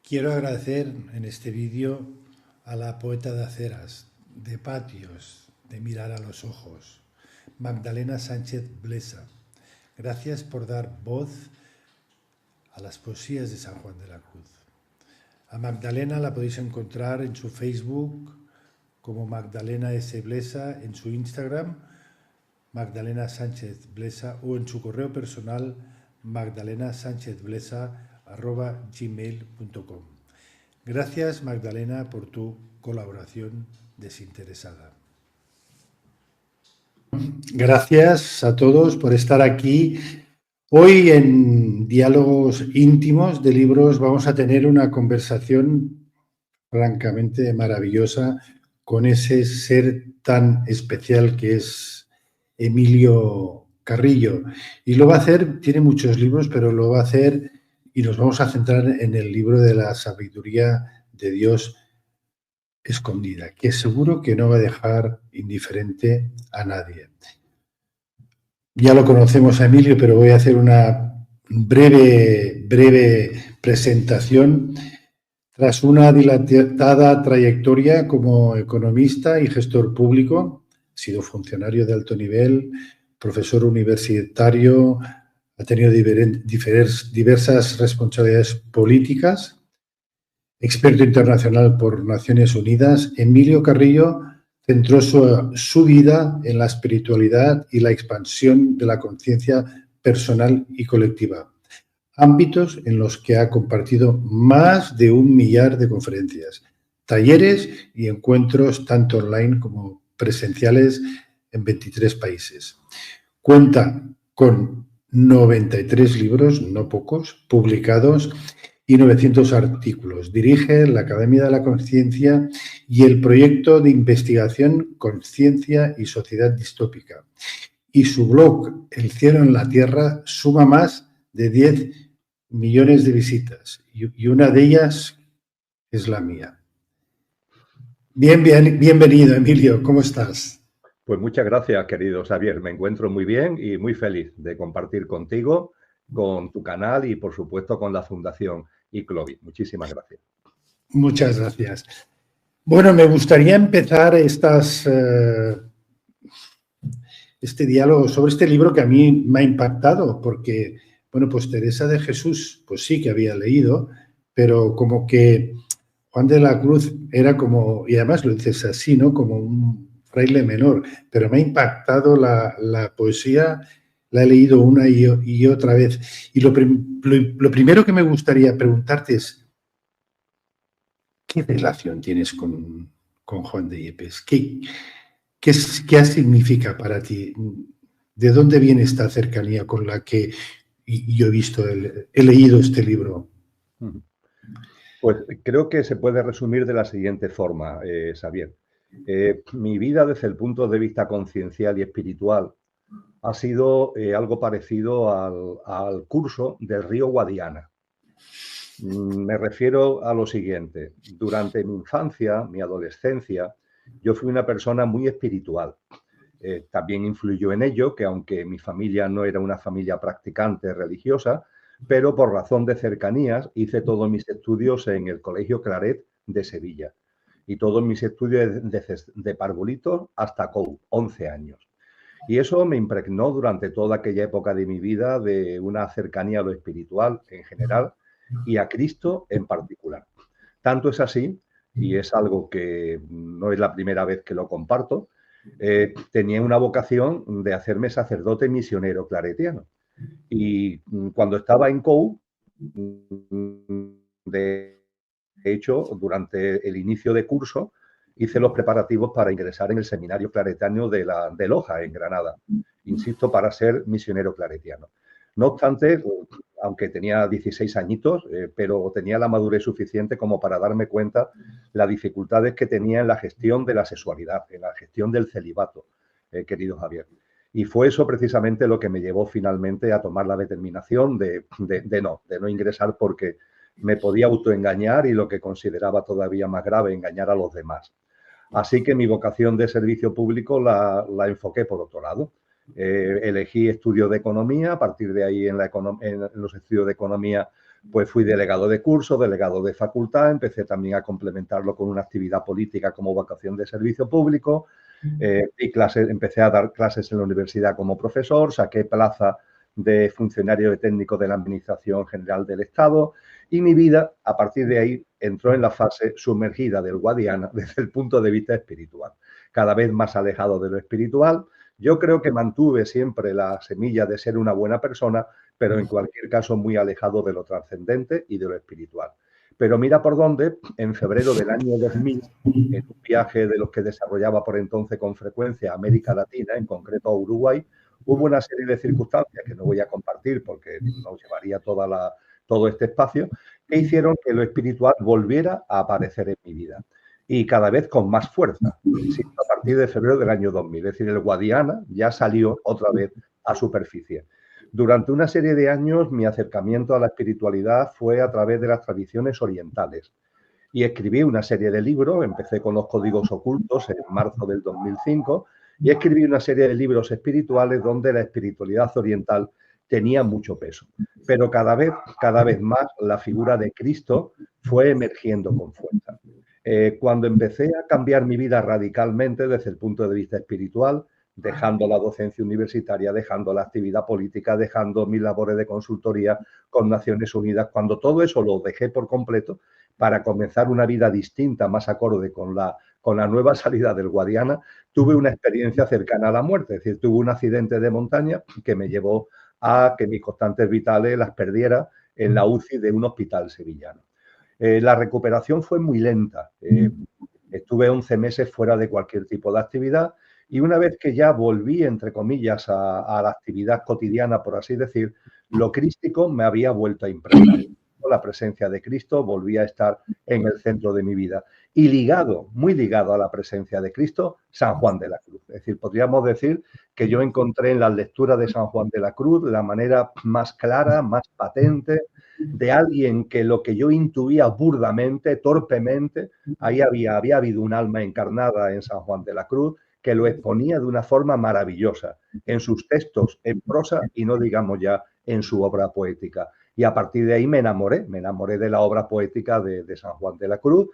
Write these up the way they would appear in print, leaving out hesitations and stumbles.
Quiero agradecer en este vídeo a la poeta de aceras, de patios, de mirar a los ojos, Magdalena Sánchez Blesa. Gracias por dar voz a las poesías de San Juan de la Cruz. A Magdalena la podéis encontrar en su Facebook como Magdalena S. Blesa, en su Instagram, Magdalena Sánchez Blesa, o en su correo personal, magdalenasanchezblesa@gmail.com. Gracias, Magdalena, por tu colaboración desinteresada. Gracias a todos por estar aquí. Hoy en Diálogos Íntimos de Libros vamos a tener una conversación francamente maravillosa con ese ser tan especial que es Emilio Carrillo. Y lo va a hacer, tiene muchos libros, pero lo va a hacer y nos vamos a centrar en el libro de la sabiduría de Dios escondida, que seguro que no va a dejar indiferente a nadie. Ya lo conocemos a Emilio, pero voy a hacer una breve presentación. Tras una dilatada trayectoria como economista y gestor público, ha sido funcionario de alto nivel, profesor universitario, ha tenido diversas responsabilidades políticas, experto internacional por Naciones Unidas. Emilio Carrillo centró su vida en la espiritualidad y la expansión de la conciencia personal y colectiva, ámbitos en los que ha compartido más de 1 millar de conferencias, talleres y encuentros tanto online como presenciales en 23 países. Cuenta con 93 libros, no pocos, publicados y 900 artículos. Dirige la Academia de la Conciencia y el proyecto de investigación Conciencia y Sociedad Distópica. Y su blog, El cielo en la tierra, suma más de 10 millones de visitas. Y una de ellas es la mía. Bienvenido, Emilio. ¿Cómo estás? Pues muchas gracias, querido Xavier. Me encuentro muy bien y muy feliz de compartir contigo, con tu canal y, por supuesto, con la Fundación ICLOVI. Muchísimas gracias. Muchas gracias. Bueno, me gustaría empezar este diálogo sobre este libro que a mí me ha impactado, porque, bueno, pues Teresa de Jesús, pues sí que había leído, pero como que Juan de la Cruz era como, y además lo dices así, ¿no? Como un fraile menor, pero me ha impactado la poesía, la he leído una y otra vez. Y lo primero que me gustaría preguntarte es, ¿qué relación tienes con Juan de Yepes? ¿Qué significa para ti? ¿De dónde viene esta cercanía con la que yo he leído este libro? Pues creo que se puede resumir de la siguiente forma, Xavier. Mi vida desde el punto de vista conciencial y espiritual ha sido algo parecido al curso del río Guadiana. Me refiero a lo siguiente. Durante mi infancia, mi adolescencia, yo fui una persona muy espiritual. También influyó en ello que aunque mi familia no era una familia practicante religiosa, pero por razón de cercanías hice todos mis estudios en el Colegio Claret de Sevilla y todos mis estudios de parvulito hasta COU, 11 años. Y eso me impregnó durante toda aquella época de mi vida de una cercanía a lo espiritual en general y a Cristo en particular. Tanto es así, y es algo que no es la primera vez que lo comparto, tenía una vocación de hacerme sacerdote misionero claretiano. Y cuando estaba en COU, de hecho, durante el inicio de curso, hice los preparativos para ingresar en el seminario claretiano de Loja, en Granada. Insisto, para ser misionero claretiano. No obstante, aunque tenía 16 añitos, pero tenía la madurez suficiente como para darme cuenta las dificultades que tenía en la gestión de la sexualidad, en la gestión del celibato, querido Javier. Y fue eso precisamente lo que me llevó finalmente a tomar la determinación de no ingresar porque me podía autoengañar y lo que consideraba todavía más grave, engañar a los demás. Así que mi vocación de servicio público la enfoqué por otro lado. Elegí estudios de economía, a partir de ahí en los estudios de economía pues fui delegado de curso, delegado de facultad, empecé también a complementarlo con una actividad política como vocación de servicio público, empecé a dar clases en la universidad como profesor, saqué plaza de funcionario de técnico de la Administración General del Estado y mi vida, a partir de ahí, entró en la fase sumergida del Guadiana desde el punto de vista espiritual, cada vez más alejado de lo espiritual. Yo creo que mantuve siempre la semilla de ser una buena persona, pero en cualquier caso muy alejado de lo trascendente y de lo espiritual. Pero mira por dónde, en febrero del año 2000, en un viaje de los que desarrollaba por entonces con frecuencia a América Latina, en concreto a Uruguay, hubo una serie de circunstancias que no voy a compartir porque nos llevaría todo este espacio, que hicieron que lo espiritual volviera a aparecer en mi vida. Y cada vez con más fuerza, a partir de febrero del año 2000. Es decir, el Guadiana ya salió otra vez a superficie. Durante una serie de años, mi acercamiento a la espiritualidad fue a través de las tradiciones orientales. Y escribí una serie de libros, empecé con los códigos ocultos en marzo del 2005, y escribí una serie de libros espirituales donde la espiritualidad oriental tenía mucho peso. Pero cada vez más la figura de Cristo fue emergiendo con fuerza. Cuando empecé a cambiar mi vida radicalmente desde el punto de vista espiritual, dejando la docencia universitaria, dejando la actividad política, dejando mis labores de consultoría con Naciones Unidas, cuando todo eso lo dejé por completo para comenzar una vida distinta, más acorde con la nueva salida del Guadiana, tuve una experiencia cercana a la muerte. Es decir, tuve un accidente de montaña que me llevó a que mis constantes vitales las perdiera en la UCI de un hospital sevillano. La recuperación fue muy lenta. Estuve 11 meses fuera de cualquier tipo de actividad y una vez que ya volví, entre comillas, a la actividad cotidiana, por así decir, lo crístico me había vuelto a impregnar. La presencia de Cristo volvía a estar en el centro de mi vida. Y ligado, muy ligado a la presencia de Cristo, San Juan de la Cruz. Es decir, podríamos decir que yo encontré en la lectura de San Juan de la Cruz la manera más clara, más patente, de alguien que lo que yo intuía burdamente, torpemente, ahí había habido un alma encarnada en San Juan de la Cruz que lo exponía de una forma maravillosa en sus textos, en prosa y no digamos ya en su obra poética. Y a partir de ahí me enamoré de la obra poética de San Juan de la Cruz,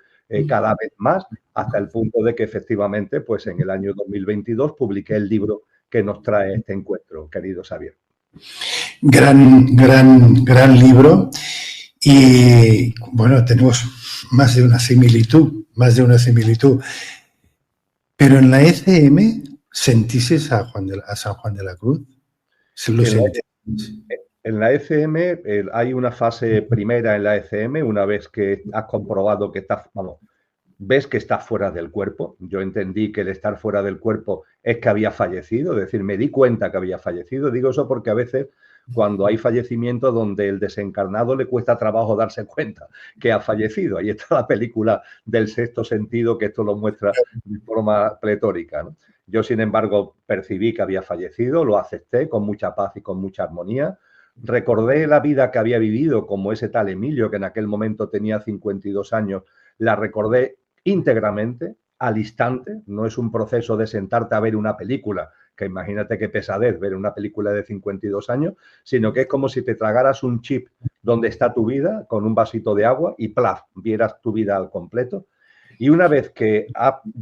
cada vez más, hasta el punto de que efectivamente, pues en el año 2022 publiqué el libro que nos trae este encuentro, querido Xavier. Gran libro. Y bueno, tenemos más de una similitud. Pero en la ECM, ¿sentiste a San Juan de la Cruz? ¿Se lo sentís? En la ECM hay una fase primera en la ECM, una vez que has comprobado que ves que está fuera del cuerpo. Yo entendí que el estar fuera del cuerpo es que había fallecido, es decir, me di cuenta que había fallecido. Digo eso porque a veces cuando hay fallecimiento donde el desencarnado le cuesta trabajo darse cuenta que ha fallecido. Ahí está la película del Sexto Sentido, que esto lo muestra de forma pletórica, ¿no? Yo, sin embargo, percibí que había fallecido, lo acepté con mucha paz y con mucha armonía. Recordé la vida que había vivido, como ese tal Emilio, que en aquel momento tenía 52 años, la recordé íntegramente, al instante. No es un proceso de sentarte a ver una película, que imagínate qué pesadez ver una película de 52 años, sino que es como si te tragaras un chip donde está tu vida, con un vasito de agua y ¡plaf!, vieras tu vida al completo. Y una vez que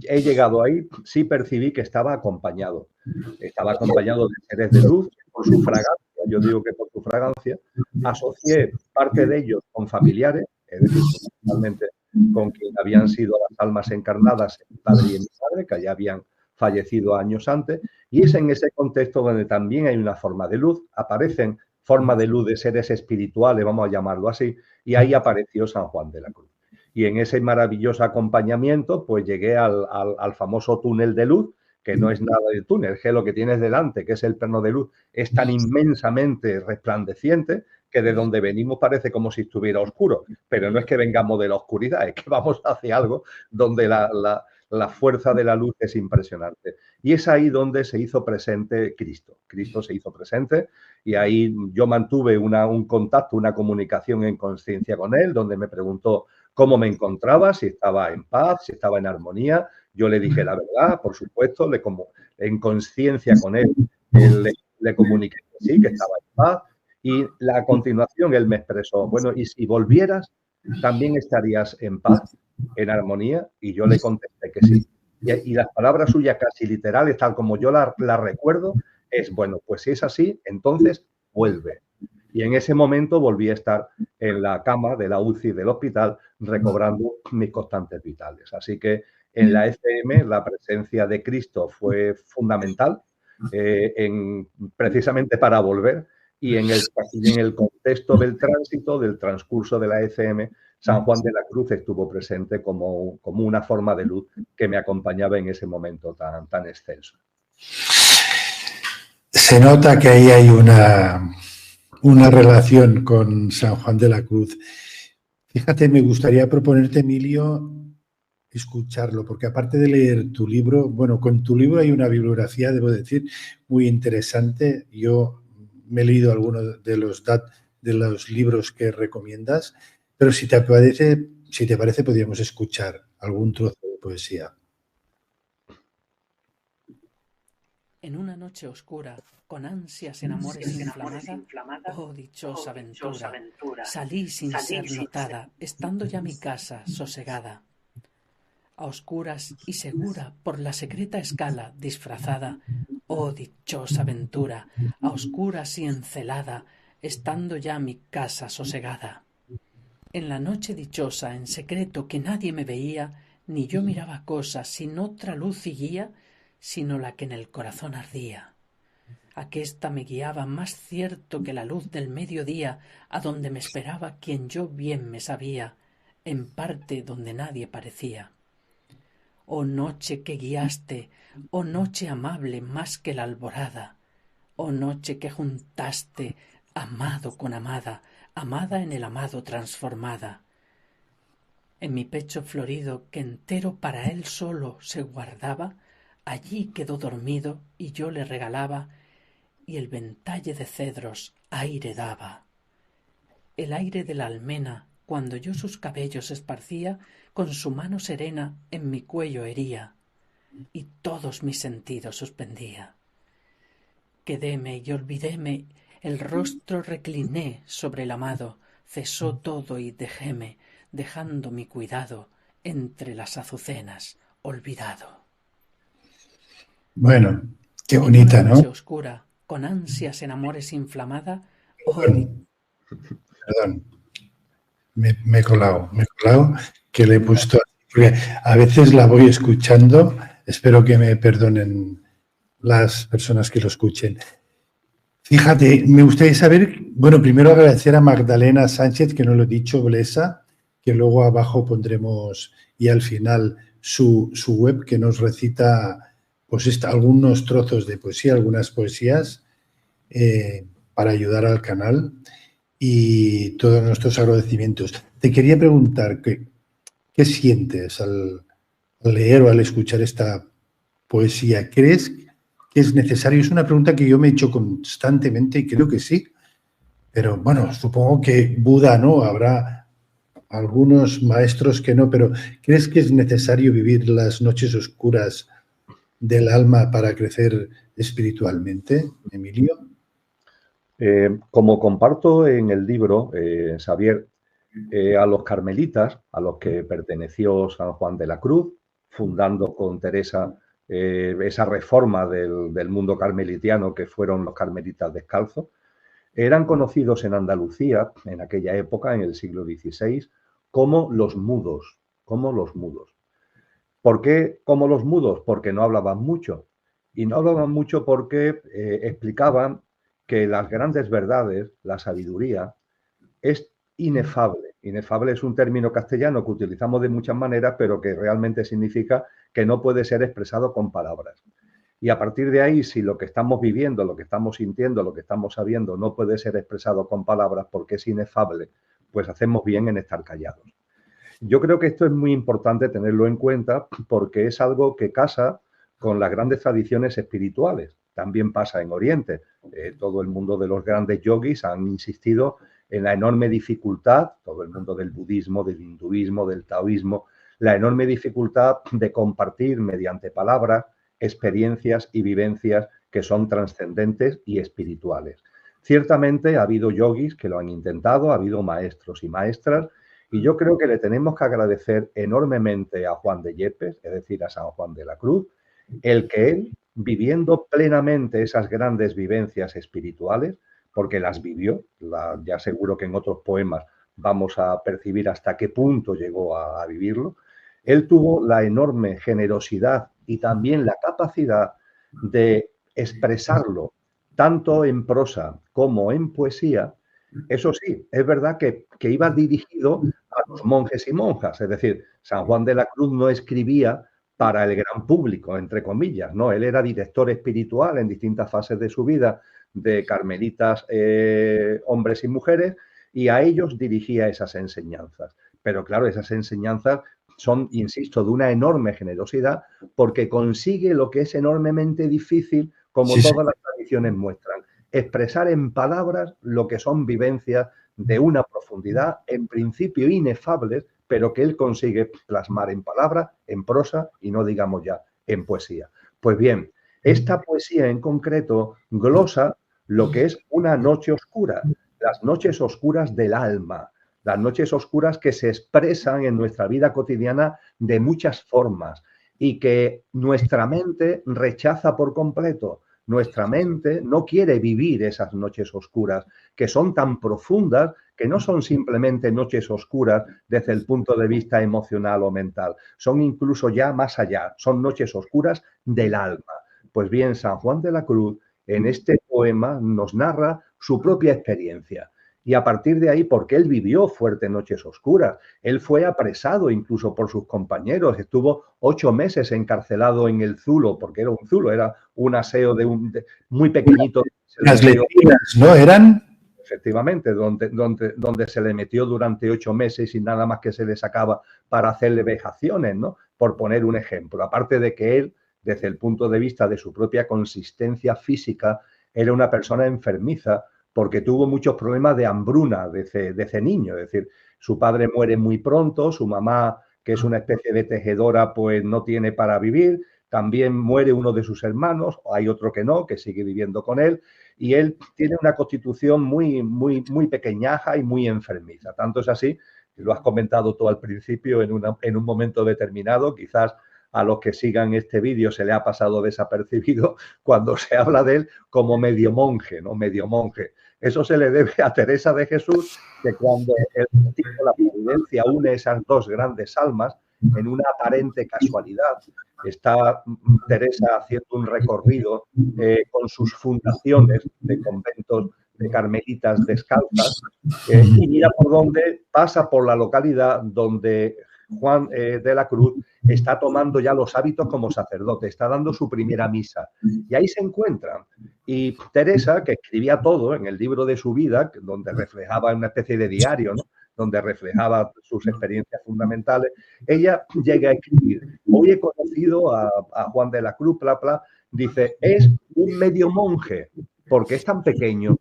he llegado ahí, sí percibí que estaba acompañado. Estaba acompañado de seres de luz, por su fragancia, yo digo que por su fragancia. Asocié parte de ellos con familiares, es decir, fundamentalmente con quien habían sido las almas encarnadas, mi padre y mi madre, que ya habían fallecido años antes, y es en ese contexto donde también hay una forma de luz, aparecen formas de luz de seres espirituales, vamos a llamarlo así, y ahí apareció San Juan de la Cruz. Y en ese maravilloso acompañamiento, pues llegué al famoso túnel de luz, que no es nada de túnel, que lo que tienes delante, que es el perno de luz, es tan inmensamente resplandeciente que de donde venimos parece como si estuviera oscuro, pero no es que vengamos de la oscuridad, es que vamos hacia algo donde la fuerza de la luz es impresionante. Y es ahí donde se hizo presente Cristo. Cristo se hizo presente y ahí yo mantuve un contacto, una comunicación en conciencia con él, donde me preguntó cómo me encontraba, si estaba en paz, si estaba en armonía. Yo le dije la verdad, por supuesto, en conciencia con él le comuniqué que sí, que estaba en paz. Y a continuación él me expresó, bueno, y si volvieras, ¿también estarías en paz, en armonía? Y yo le contesté que sí. Y las palabras suyas casi literales, tal como yo la recuerdo, es, bueno, pues si es así, entonces vuelve. Y en ese momento volví a estar en la cama de la UCI del hospital recobrando mis constantes vitales. Así que en la FM la presencia de Cristo fue fundamental precisamente para volver y en el contexto del tránsito, del transcurso de la FM, San Juan de la Cruz estuvo presente como una forma de luz que me acompañaba en ese momento tan excelso. Se nota que ahí hay una relación con San Juan de la Cruz. Fíjate, me gustaría proponerte, Emilio, escucharlo, porque aparte de leer tu libro, bueno, con tu libro hay una bibliografía, debo decir, muy interesante. Yo me he leído algunos de los libros que recomiendas, pero si te parece, podríamos escuchar algún trozo de poesía. En una noche oscura, con ansias en amores inflamada, oh dichosa aventura, salí sin ser notada, estando ya mi casa sosegada. A oscuras y segura por la secreta escala disfrazada, oh dichosa aventura, a oscuras y encelada, estando ya mi casa sosegada. En la noche dichosa, en secreto que nadie me veía, ni yo miraba cosas sin otra luz y guía, sino la que en el corazón ardía. Aquesta me guiaba más cierto que la luz del mediodía, a donde me esperaba quien yo bien me sabía, en parte donde nadie parecía. Oh noche que guiaste, oh noche amable más que la alborada, oh noche que juntaste amado con amada, amada en el amado transformada. En mi pecho florido que entero para él solo se guardaba, allí quedó dormido y yo le regalaba, y el ventalle de cedros aire daba. El aire de la almena, cuando yo sus cabellos esparcía, con su mano serena en mi cuello hería, y todos mis sentidos suspendía. Quedéme y olvidéme, el rostro recliné sobre el amado, cesó todo y dejéme, dejando mi cuidado entre las azucenas, olvidado. Bueno, qué bonita, en una noche ¿no? oscura, con ansias en amores inflamada, Perdón, me he colado, que le he puesto, porque a veces la voy escuchando, espero que me perdonen las personas que lo escuchen. Fíjate, me gustaría saber, bueno, primero agradecer a Magdalena Sánchez, que no lo he dicho, Blesa, que luego abajo pondremos y al final su web, que nos recita pues algunos trozos de poesía, algunas poesías para ayudar al canal, y todos nuestros agradecimientos. Te quería preguntar, ¿qué sientes al leer o al escuchar esta poesía? ¿Crees que es necesario? Es una pregunta que yo me he hecho constantemente y creo que sí. Pero bueno, supongo que Buda no, habrá algunos maestros que no, pero ¿crees que es necesario vivir las noches oscuras del alma para crecer espiritualmente, Emilio? Como comparto en el libro, Xavier, a los carmelitas, a los que perteneció San Juan de la Cruz, fundando con Teresa esa reforma del mundo carmelitiano que fueron los carmelitas descalzos, eran conocidos en Andalucía, en aquella época, en el siglo XVI, como los mudos, como los mudos. ¿Por qué como los mudos? Porque no hablaban mucho. Y no hablaban mucho porque explicaban que las grandes verdades, la sabiduría, es inefable. Inefable es un término castellano que utilizamos de muchas maneras, pero que realmente significa que no puede ser expresado con palabras. Y a partir de ahí, si lo que estamos viviendo, lo que estamos sintiendo, lo que estamos sabiendo no puede ser expresado con palabras porque es inefable, pues hacemos bien en estar callados. Yo creo que esto es muy importante tenerlo en cuenta porque es algo que casa con las grandes tradiciones espirituales. También pasa en Oriente. Todo el mundo de los grandes yogis han insistido en la enorme dificultad, todo el mundo del budismo, del hinduismo, del taoísmo, la enorme dificultad de compartir mediante palabras experiencias y vivencias que son trascendentes y espirituales. Ciertamente ha habido yogis que lo han intentado, ha habido maestros y maestras, y yo creo que le tenemos que agradecer enormemente a Juan de Yepes, es decir, a San Juan de la Cruz, el que él, viviendo plenamente esas grandes vivencias espirituales, porque las vivió, ya seguro que en otros poemas vamos a percibir hasta qué punto llegó a vivirlo, él tuvo la enorme generosidad y también la capacidad de expresarlo tanto en prosa como en poesía. Eso sí, es verdad que iba dirigido a los monjes y monjas, es decir, San Juan de la Cruz no escribía para el gran público, entre comillas, ¿no? Él era director espiritual en distintas fases de su vida de carmelitas, hombres y mujeres, y a ellos dirigía esas enseñanzas. Pero claro, esas enseñanzas son, insisto, de una enorme generosidad porque consigue lo que es enormemente difícil, como todas las tradiciones muestran, expresar en palabras lo que son vivencias de una profundidad, en principio inefables, pero que él consigue plasmar en palabras, en prosa y no digamos ya en poesía. Pues bien, esta poesía en concreto glosa lo que es una noche oscura, las noches oscuras del alma, las noches oscuras que se expresan en nuestra vida cotidiana de muchas formas y que nuestra mente rechaza por completo. Nuestra mente no quiere vivir esas noches oscuras, que son tan profundas que no son simplemente noches oscuras desde el punto de vista emocional o mental, son incluso ya más allá, son noches oscuras del alma. Pues bien, San Juan de la Cruz en este poema nos narra su propia experiencia. Y a partir de ahí, porque él vivió fuertes noches oscuras, él fue apresado incluso por sus compañeros, estuvo 8 meses encarcelado en el Zulo, porque era un Zulo, era un aseo muy pequeñito. Las letrinas, ¿no? ¿Eran? Efectivamente, donde se le metió durante 8 meses y nada más que se le sacaba para hacerle vejaciones, ¿no? Por poner un ejemplo. Aparte de que él, desde el punto de vista de su propia consistencia física, era una persona enfermiza, porque tuvo muchos problemas de hambruna desde niño. Es decir, su padre muere muy pronto, su mamá, que es una especie de tejedora, pues no tiene para vivir, también muere uno de sus hermanos, hay otro que no, que sigue viviendo con él, y él tiene una constitución muy pequeñaja y muy enfermiza. Tanto es así, lo has comentado tú al principio, en un momento determinado, quizás a los que sigan este vídeo se le ha pasado desapercibido cuando se habla de él como medio monje, ¿no? Medio monje. Eso se le debe a Teresa de Jesús, que cuando el destino, la providencia une esas dos grandes almas, en una aparente casualidad, está Teresa haciendo un recorrido con sus fundaciones de conventos de carmelitas descalzas y mira por dónde pasa por la localidad donde Juan de la Cruz está tomando ya los hábitos como sacerdote, está dando su primera misa. Y ahí se encuentran. Y Teresa, que escribía todo en el libro de su vida, donde reflejaba una especie de diario, ¿no? Donde reflejaba sus experiencias fundamentales, ella llega a escribir: hoy he conocido a Juan de la Cruz, dice, es un medio monje, porque es tan pequeño,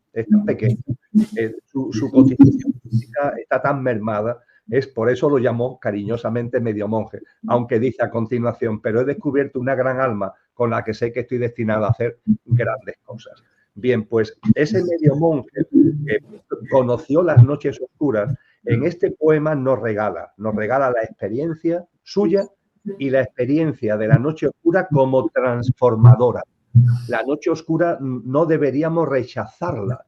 su constitución física está tan mermada. Es por eso lo llamó cariñosamente medio monje, aunque dice a continuación, pero he descubierto una gran alma con la que sé que estoy destinado a hacer grandes cosas. Bien, pues ese medio monje que conoció las noches oscuras, en este poema nos regala la experiencia suya y la experiencia de la noche oscura como transformadora. La noche oscura no deberíamos rechazarla.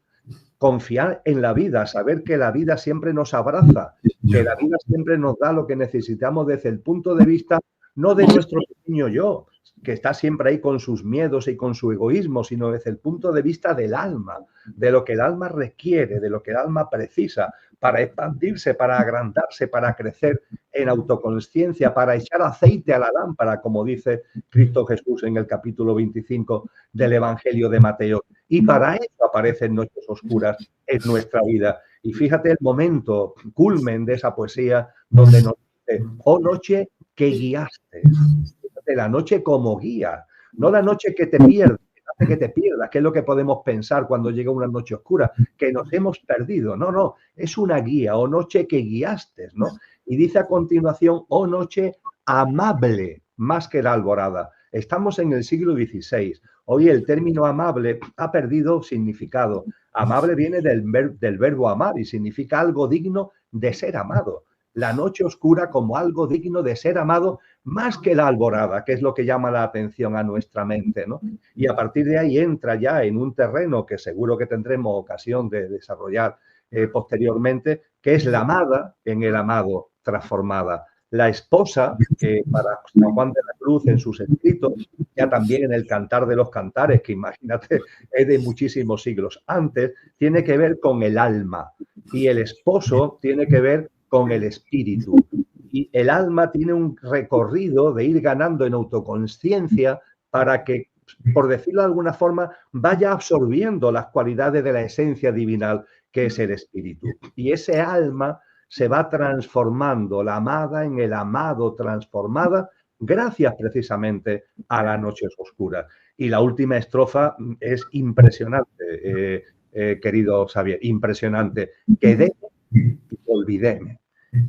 Confiar en la vida, saber que la vida siempre nos abraza, que la vida siempre nos da lo que necesitamos desde el punto de vista no de nuestro pequeño yo, que está siempre ahí con sus miedos y con su egoísmo, sino desde el punto de vista del alma, de lo que el alma requiere, de lo que el alma precisa para expandirse, para agrandarse, para crecer en autoconsciencia, para echar aceite a la lámpara, como dice Cristo Jesús en el capítulo 25 del Evangelio de Mateo. Y para eso aparecen noches oscuras en nuestra vida. Y fíjate el momento culmen de esa poesía donde nos dice: oh noche que guiaste. Fíjate, la noche como guía, no la noche que te pierdes, que te pierdas, que es lo que podemos pensar cuando llega una noche oscura, que nos hemos perdido. No, no, es una guía, oh noche que guiaste, ¿no? Y dice a continuación: oh noche amable, más que la alborada. Estamos en el siglo XVI. Hoy el término amable ha perdido significado. Amable viene del verbo amar y significa algo digno de ser amado. La noche oscura como algo digno de ser amado más que la alborada, que es lo que llama la atención a nuestra mente, ¿no? Y a partir de ahí entra ya en un terreno que seguro que tendremos ocasión de desarrollar posteriormente, que es la amada en el amado transformada. La esposa, para San Juan de la Cruz en sus escritos, ya también en el Cantar de los Cantares, que imagínate, es de muchísimos siglos antes, tiene que ver con el alma y el esposo tiene que ver con el espíritu. Y el alma tiene un recorrido de ir ganando en autoconsciencia para que, por decirlo de alguna forma, vaya absorbiendo las cualidades de la esencia divinal que es el espíritu. Y ese alma se va transformando, la amada en el amado transformada, gracias precisamente a las noches oscuras. Y la última estrofa es impresionante, querido Xavier, impresionante. Quedé y olvidéme.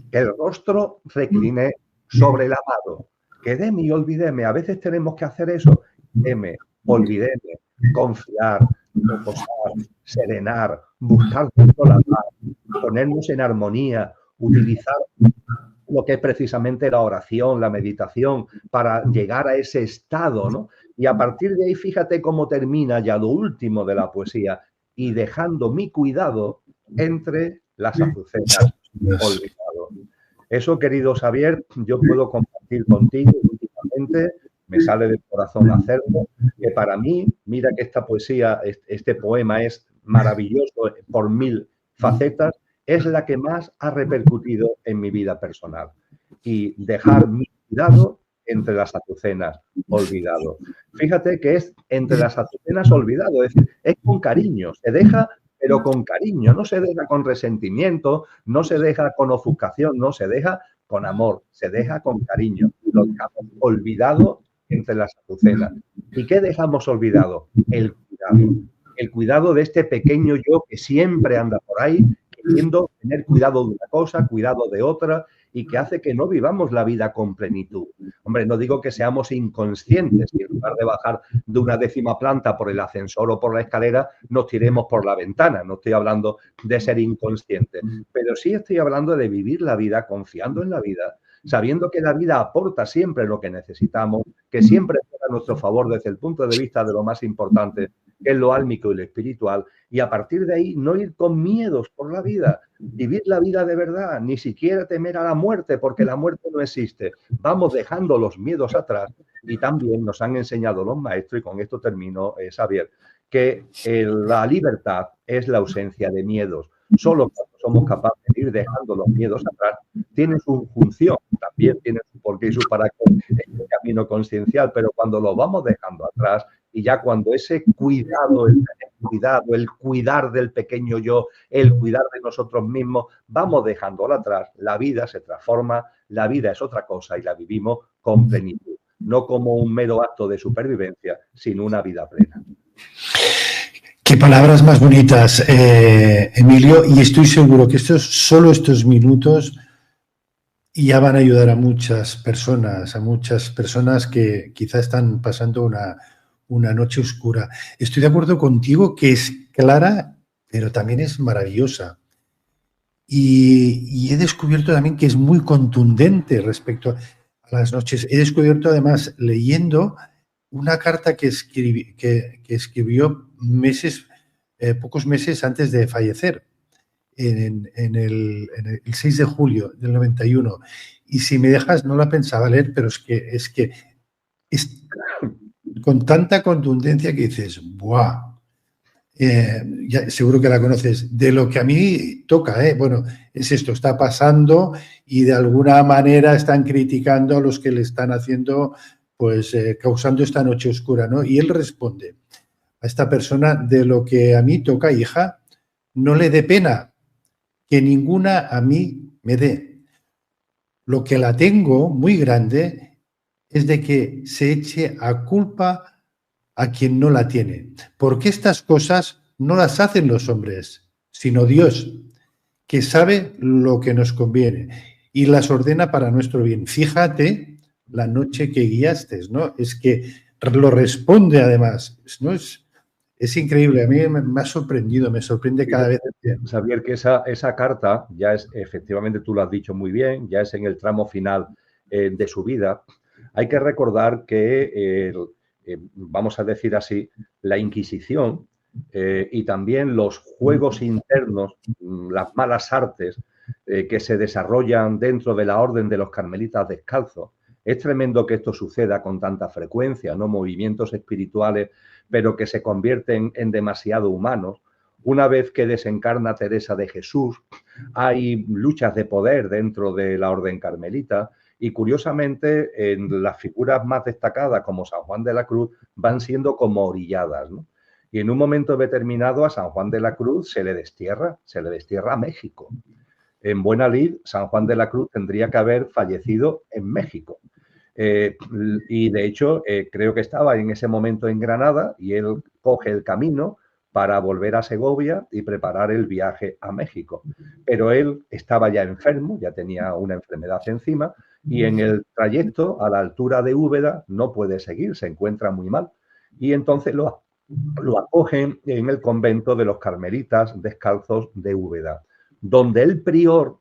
Que el rostro recliné sobre el amado. Quedéme y olvidéme. A veces tenemos que hacer eso. Quedéme, olvidéme, confiar, reposar, serenar, buscar la paz, ponernos en armonía, utilizar lo que es precisamente la oración, la meditación, para llegar a ese estado, ¿no? Y a partir de ahí, fíjate cómo termina ya lo último de la poesía, y dejando mi cuidado entre las azucenas olvidado. Eso, querido Xavier, yo puedo compartir contigo últimamente, me sale del corazón hacerlo, que para mí, mira que esta poesía, este poema es maravilloso por 1000 facetas, es la que más ha repercutido en mi vida personal. Y dejar mi cuidado entre las azucenas, olvidado. Fíjate que es entre las azucenas, olvidado, es decir, es con cariño, se deja, pero con cariño, no se deja con resentimiento, no se deja con ofuscación, no se deja con amor, se deja con cariño. Lo dejamos olvidado entre las azucenas. ¿Y qué dejamos olvidado? El cuidado. El cuidado de este pequeño yo que siempre anda por ahí, queriendo tener cuidado de una cosa, cuidado de otra, y que hace que no vivamos la vida con plenitud. Hombre, no digo que seamos inconscientes y en lugar de bajar de una 10ª planta por el ascensor o por la escalera, nos tiremos por la ventana. No estoy hablando de ser inconscientes, pero sí estoy hablando de vivir la vida confiando en la vida, sabiendo que la vida aporta siempre lo que necesitamos, que siempre está a nuestro favor desde el punto de vista de lo más importante, que es lo álmico y lo espiritual, y a partir de ahí no ir con miedos por la vida, vivir la vida de verdad, ni siquiera temer a la muerte, porque la muerte no existe. Vamos dejando los miedos atrás y también nos han enseñado los maestros, y con esto termino, Xavier, que la libertad es la ausencia de miedos. Solo cuando somos capaces de ir dejando los miedos atrás, tiene su función, también tiene su porqué y su para qué en el camino consciencial, pero cuando lo vamos dejando atrás y ya cuando ese cuidado, el tener cuidado, el cuidar del pequeño yo, el cuidar de nosotros mismos, vamos dejándolo atrás, la vida se transforma, la vida es otra cosa y la vivimos con plenitud, no como un mero acto de supervivencia, sino una vida plena. Qué palabras más bonitas, Emilio, y estoy seguro que solo estos minutos ya van a ayudar a muchas personas que quizá están pasando una noche oscura. Estoy de acuerdo contigo que es clara, pero también es maravillosa. Y he descubierto también que es muy contundente respecto a las noches. He descubierto además, leyendo una carta que escribió pocos meses antes de fallecer, en el 6 de julio del 91. Y si me dejas, no la pensaba leer, pero es que es con tanta contundencia que dices, ¡buah! Ya, seguro que la conoces. De lo que a mí toca, bueno, es esto, está pasando y de alguna manera están criticando a los que le están haciendo, pues causando esta noche oscura, ¿no? Y él responde a esta persona: de lo que a mí toca, hija, no le dé pena, que ninguna a mí me dé. Lo que la tengo muy grande es de que se eche a culpa a quien no la tiene, porque estas cosas no las hacen los hombres, sino Dios, que sabe lo que nos conviene y las ordena para nuestro bien. Fíjate la noche que guiaste, ¿no? Es que lo responde además. ¿No? Es increíble, a mí me ha sorprendido, me sorprende cada vez. Xavier, que esa carta ya es, efectivamente, tú lo has dicho muy bien, ya es en el tramo final de su vida. Hay que recordar que, vamos a decir así, la Inquisición y también los juegos internos, las malas artes que se desarrollan dentro de la orden de los carmelitas descalzos. Es tremendo que esto suceda con tanta frecuencia, ¿no? Movimientos espirituales, pero que se convierten en demasiado humanos. Una vez que desencarna Teresa de Jesús, hay luchas de poder dentro de la orden carmelita y, curiosamente, en las figuras más destacadas, como San Juan de la Cruz, van siendo como orilladas, ¿no? Y en un momento determinado a San Juan de la Cruz se le destierra a México. En buena lid, San Juan de la Cruz tendría que haber fallecido en México. Y de hecho, creo que estaba en ese momento en Granada y él coge el camino para volver a Segovia y preparar el viaje a México. Pero él estaba ya enfermo, ya tenía una enfermedad encima y en el trayecto a la altura de Úbeda no puede seguir, se encuentra muy mal. Y entonces lo acogen en el convento de los carmelitas descalzos de Úbeda, donde el prior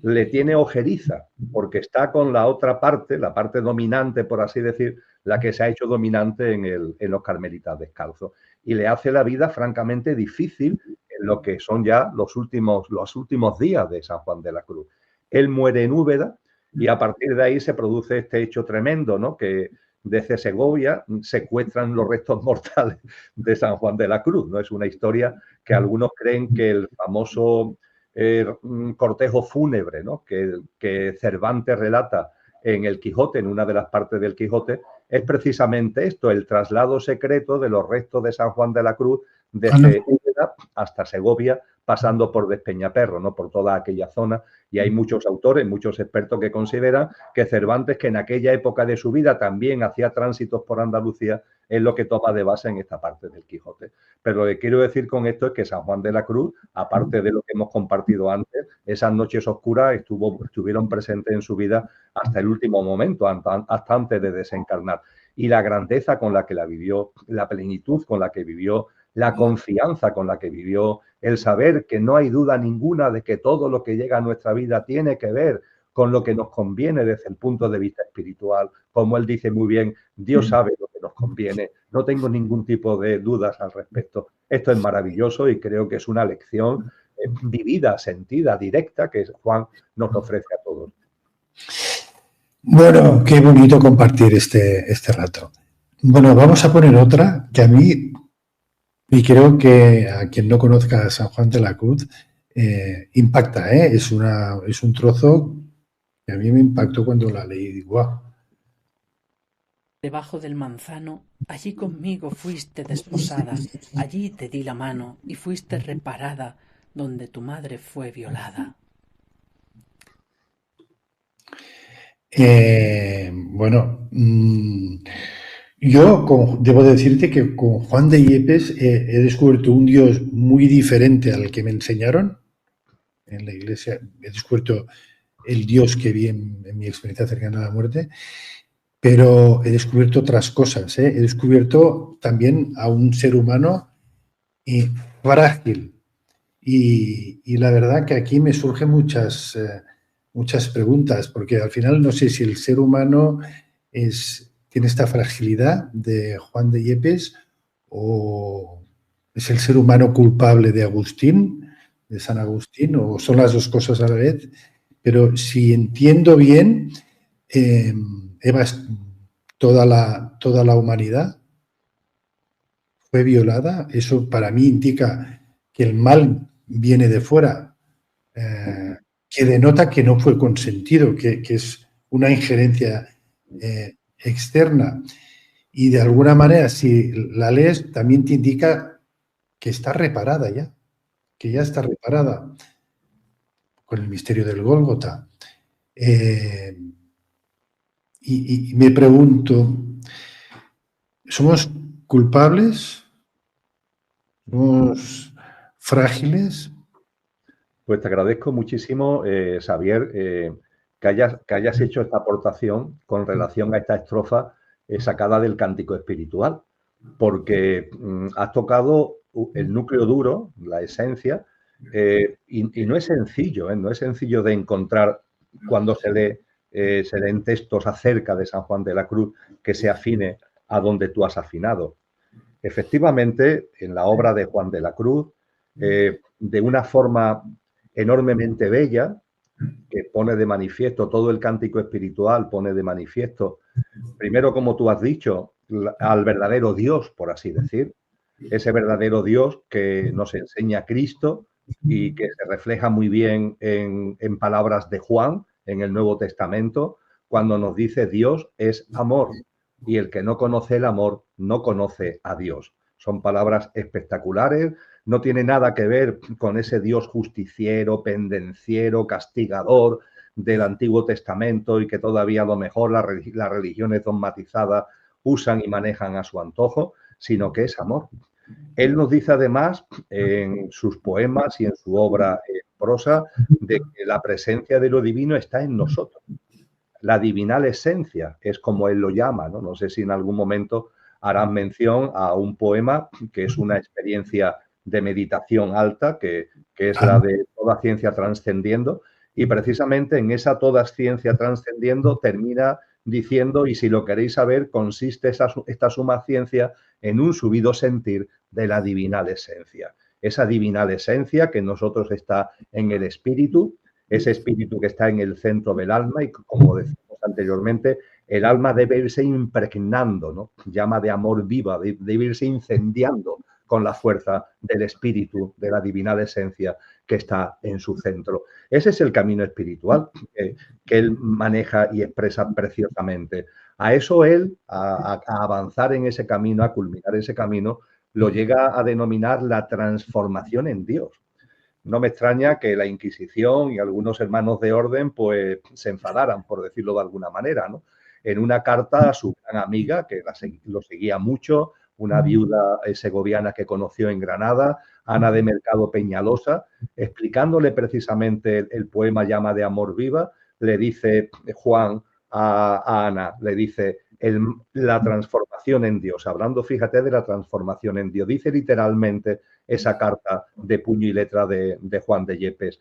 le tiene ojeriza, porque está con la otra parte, la parte dominante, por así decir, la que se ha hecho dominante en los carmelitas descalzos. Y le hace la vida francamente difícil en lo que son ya los últimos días de San Juan de la Cruz. Él muere en Úbeda y a partir de ahí se produce este hecho tremendo, ¿no? Que desde Segovia secuestran los restos mortales de San Juan de la Cruz, ¿no? Es una historia que algunos creen que el famoso cortejo fúnebre, ¿no? que Cervantes relata en el Quijote, en una de las partes del Quijote, es precisamente esto, el traslado secreto de los restos de San Juan de la Cruz desde Úbeda hasta Segovia, pasando por Despeñaperro, ¿no? Por toda aquella zona. Y hay muchos autores, muchos expertos que consideran que Cervantes, que en aquella época de su vida también hacía tránsitos por Andalucía, es lo que toma de base en esta parte del Quijote. Pero lo que quiero decir con esto es que San Juan de la Cruz, aparte de lo que hemos compartido antes, esas noches oscuras estuvieron presentes en su vida hasta el último momento, hasta antes de desencarnar. Y la grandeza con la que la vivió, la plenitud con la que vivió, la confianza con la que vivió, el saber que no hay duda ninguna de que todo lo que llega a nuestra vida tiene que ver con lo que nos conviene desde el punto de vista espiritual. Como él dice muy bien, Dios sabe lo que nos conviene. No tengo ningún tipo de dudas al respecto. Esto es maravilloso y creo que es una lección vivida, sentida, directa, que Juan nos ofrece a todos. Bueno, qué bonito compartir este rato. Bueno, vamos a poner otra que a mí, y creo que a quien no conozca a San Juan de la Cruz, impacta, ¿eh? Es un trozo que a mí me impactó cuando la leí y digo, ¡guau! Debajo del manzano, allí conmigo fuiste desposada, allí te di la mano y fuiste reparada, donde tu madre fue violada. Bueno, yo debo decirte que con Juan de Yepes he descubierto un Dios muy diferente al que me enseñaron en la iglesia. He descubierto el Dios que vi en mi experiencia cercana a la muerte, pero he descubierto otras cosas. He descubierto también a un ser humano frágil. Y la verdad que aquí me surgen muchas preguntas, porque al final no sé si el ser humano tiene esta fragilidad de Juan de Yepes o es el ser humano culpable de Agustín, de San Agustín, o son las dos cosas a la vez. Pero si entiendo bien, Eva, toda la humanidad fue violada. Eso para mí indica que el mal viene de fuera, que denota que no fue consentido, que es una injerencia externa. Y de alguna manera, si la lees, también te indica que está reparada ya, que ya está reparada con el misterio del Gólgota. Y me pregunto, ¿somos culpables? ¿Somos frágiles? Pues te agradezco muchísimo, Xavier, que hayas hecho esta aportación con relación a esta estrofa sacada del cántico espiritual, porque has tocado el núcleo duro, la esencia, y no es sencillo, no es sencillo de encontrar cuando se leen textos acerca de San Juan de la Cruz que se afine a donde tú has afinado. Efectivamente, en la obra de Juan de la Cruz, de una forma enormemente bella, que pone de manifiesto todo el cántico espiritual, pone de manifiesto, primero, como tú has dicho, al verdadero Dios, por así decir, ese verdadero Dios que nos enseña Cristo y que se refleja muy bien en palabras de Juan en el Nuevo Testamento, cuando nos dice Dios es amor y el que no conoce el amor no conoce a Dios. Son palabras espectaculares, no tiene nada que ver con ese Dios justiciero, pendenciero, castigador del Antiguo Testamento y que todavía a lo mejor las religiones dogmatizadas usan y manejan a su antojo, sino que es amor. Él nos dice además en sus poemas y en su obra en prosa de que la presencia de lo divino está en nosotros. La divinal esencia es como él lo llama, ¿no? No sé si en algún momento harán mención a un poema que es una experiencia de meditación alta, que es la de Toda ciencia trascendiendo, y precisamente en esa Toda ciencia trascendiendo termina diciendo, y si lo queréis saber, consiste esta suma ciencia en un subido sentir de la divinal esencia. Esa divinal esencia que en nosotros está en el espíritu, ese espíritu que está en el centro del alma y, como decimos anteriormente, el alma debe irse impregnando, ¿no? Llama de amor viva, debe irse incendiando con la fuerza del espíritu, de la divinal esencia que está en su centro. Ese es el camino espiritual que él maneja y expresa preciosamente. A eso él, a avanzar en ese camino, a culminar ese camino, lo llega a denominar la transformación en Dios. No me extraña que la Inquisición y algunos hermanos de orden pues se enfadaran, por decirlo de alguna manera, ¿no? En una carta a su gran amiga, que lo seguía mucho, una viuda segoviana que conoció en Granada, Ana de Mercado Peñalosa, explicándole precisamente el poema Llama de amor viva, le dice Juan a Ana, le dice la transformación en Dios, hablando, fíjate, de la transformación en Dios. Dice literalmente esa carta de puño y letra de Juan de Yepes.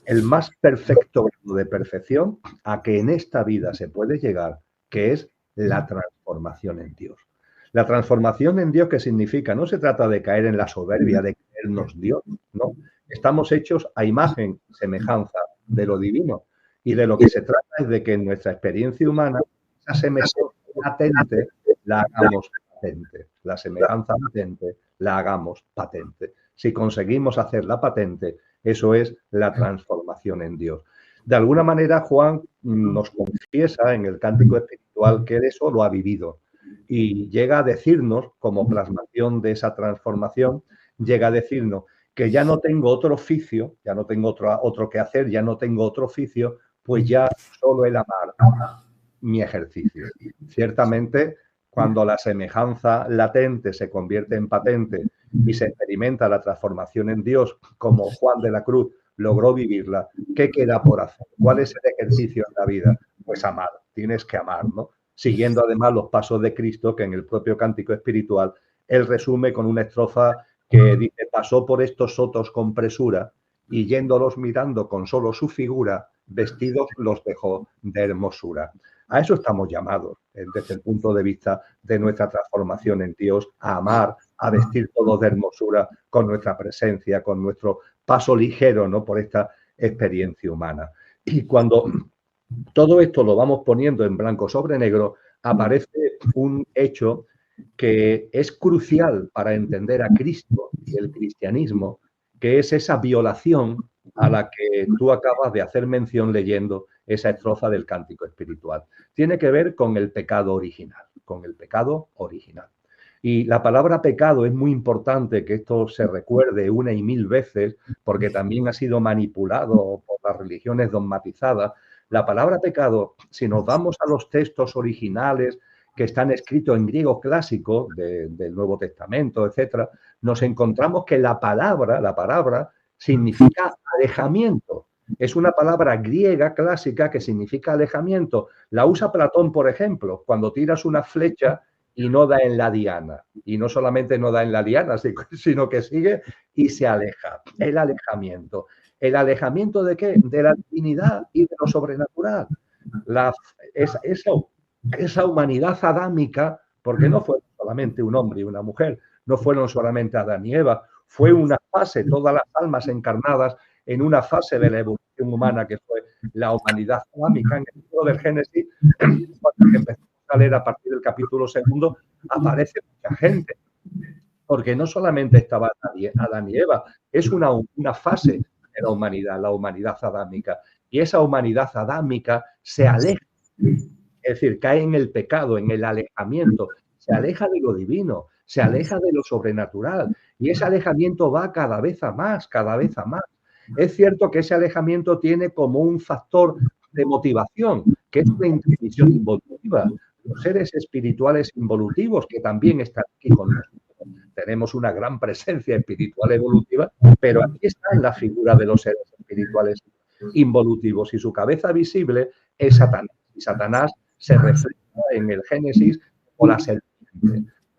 El más perfecto grado de perfección a que en esta vida se puede llegar, que es la transformación en Dios. La transformación en Dios, ¿qué significa? No se trata de caer en la soberbia, de creernos Dios, no. Estamos hechos a imagen, semejanza de lo divino. Y de lo que se trata es de que en nuestra experiencia humana, esa semejanza latente la hagamos patente. La semejanza latente la hagamos patente. Si conseguimos hacerla patente, eso es la transformación en Dios. De alguna manera, Juan nos confiesa en el cántico espiritual que él eso lo ha vivido y llega a decirnos, como plasmación de esa transformación, llega a decirnos que ya no tengo otro oficio, ya no tengo otro que hacer, ya no tengo otro oficio, pues ya solo el amar mi ejercicio. Ciertamente, cuando la semejanza latente se convierte en patente y se experimenta la transformación en Dios, como Juan de la Cruz logró vivirla, ¿qué queda por hacer? ¿Cuál es el ejercicio en la vida? Pues amar, tienes que amar, ¿no? Siguiendo además los pasos de Cristo, que en el propio cántico espiritual, él resume con una estrofa que dice, pasó por estos sotos con presura y yéndolos mirando con solo su figura, vestidos los dejó de hermosura. A eso estamos llamados, desde el punto de vista de nuestra transformación en Dios, a amar, a vestir todos de hermosura con nuestra presencia, con nuestro paso ligero, ¿no?, por esta experiencia humana. Y cuando todo esto lo vamos poniendo en blanco sobre negro, aparece un hecho que es crucial para entender a Cristo y el cristianismo, que es esa violación a la que tú acabas de hacer mención leyendo esa estrofa del cántico espiritual. Tiene que ver con el pecado original, con el pecado original. Y la palabra pecado es muy importante que esto se recuerde una y mil veces, porque también ha sido manipulado por las religiones dogmatizadas. La palabra pecado, si nos vamos a los textos originales que están escritos en griego clásico del Nuevo Testamento, etcétera, nos encontramos que la palabra significa alejamiento. Es una palabra griega clásica que significa alejamiento. La usa Platón, por ejemplo, cuando tiras una flecha y no da en la diana. Y no solamente no da en la diana, sino que sigue y se aleja. El alejamiento. ¿El alejamiento de qué? De la divinidad y de lo sobrenatural. Esa humanidad adámica, porque no fue solamente un hombre y una mujer, no fueron solamente Adán y Eva, fue una fase, todas las almas encarnadas en una fase de la evolución humana que fue la humanidad adámica. En el libro del Génesis, cuando empezamos a leer a partir del capítulo 2, aparece mucha gente, porque no solamente estaba Adán y Eva, es una fase de la humanidad adámica, y esa humanidad adámica se aleja, es decir, cae en el pecado, en el alejamiento, se aleja de lo divino, se aleja de lo sobrenatural, y ese alejamiento va cada vez a más, cada vez a más. Es cierto que ese alejamiento tiene como un factor de motivación, que es una intuición involutiva. Los seres espirituales involutivos que también están aquí con nosotros. Tenemos una gran presencia espiritual evolutiva, pero aquí está la figura de los seres espirituales involutivos y su cabeza visible es Satanás. Y Satanás se refleja en el Génesis como la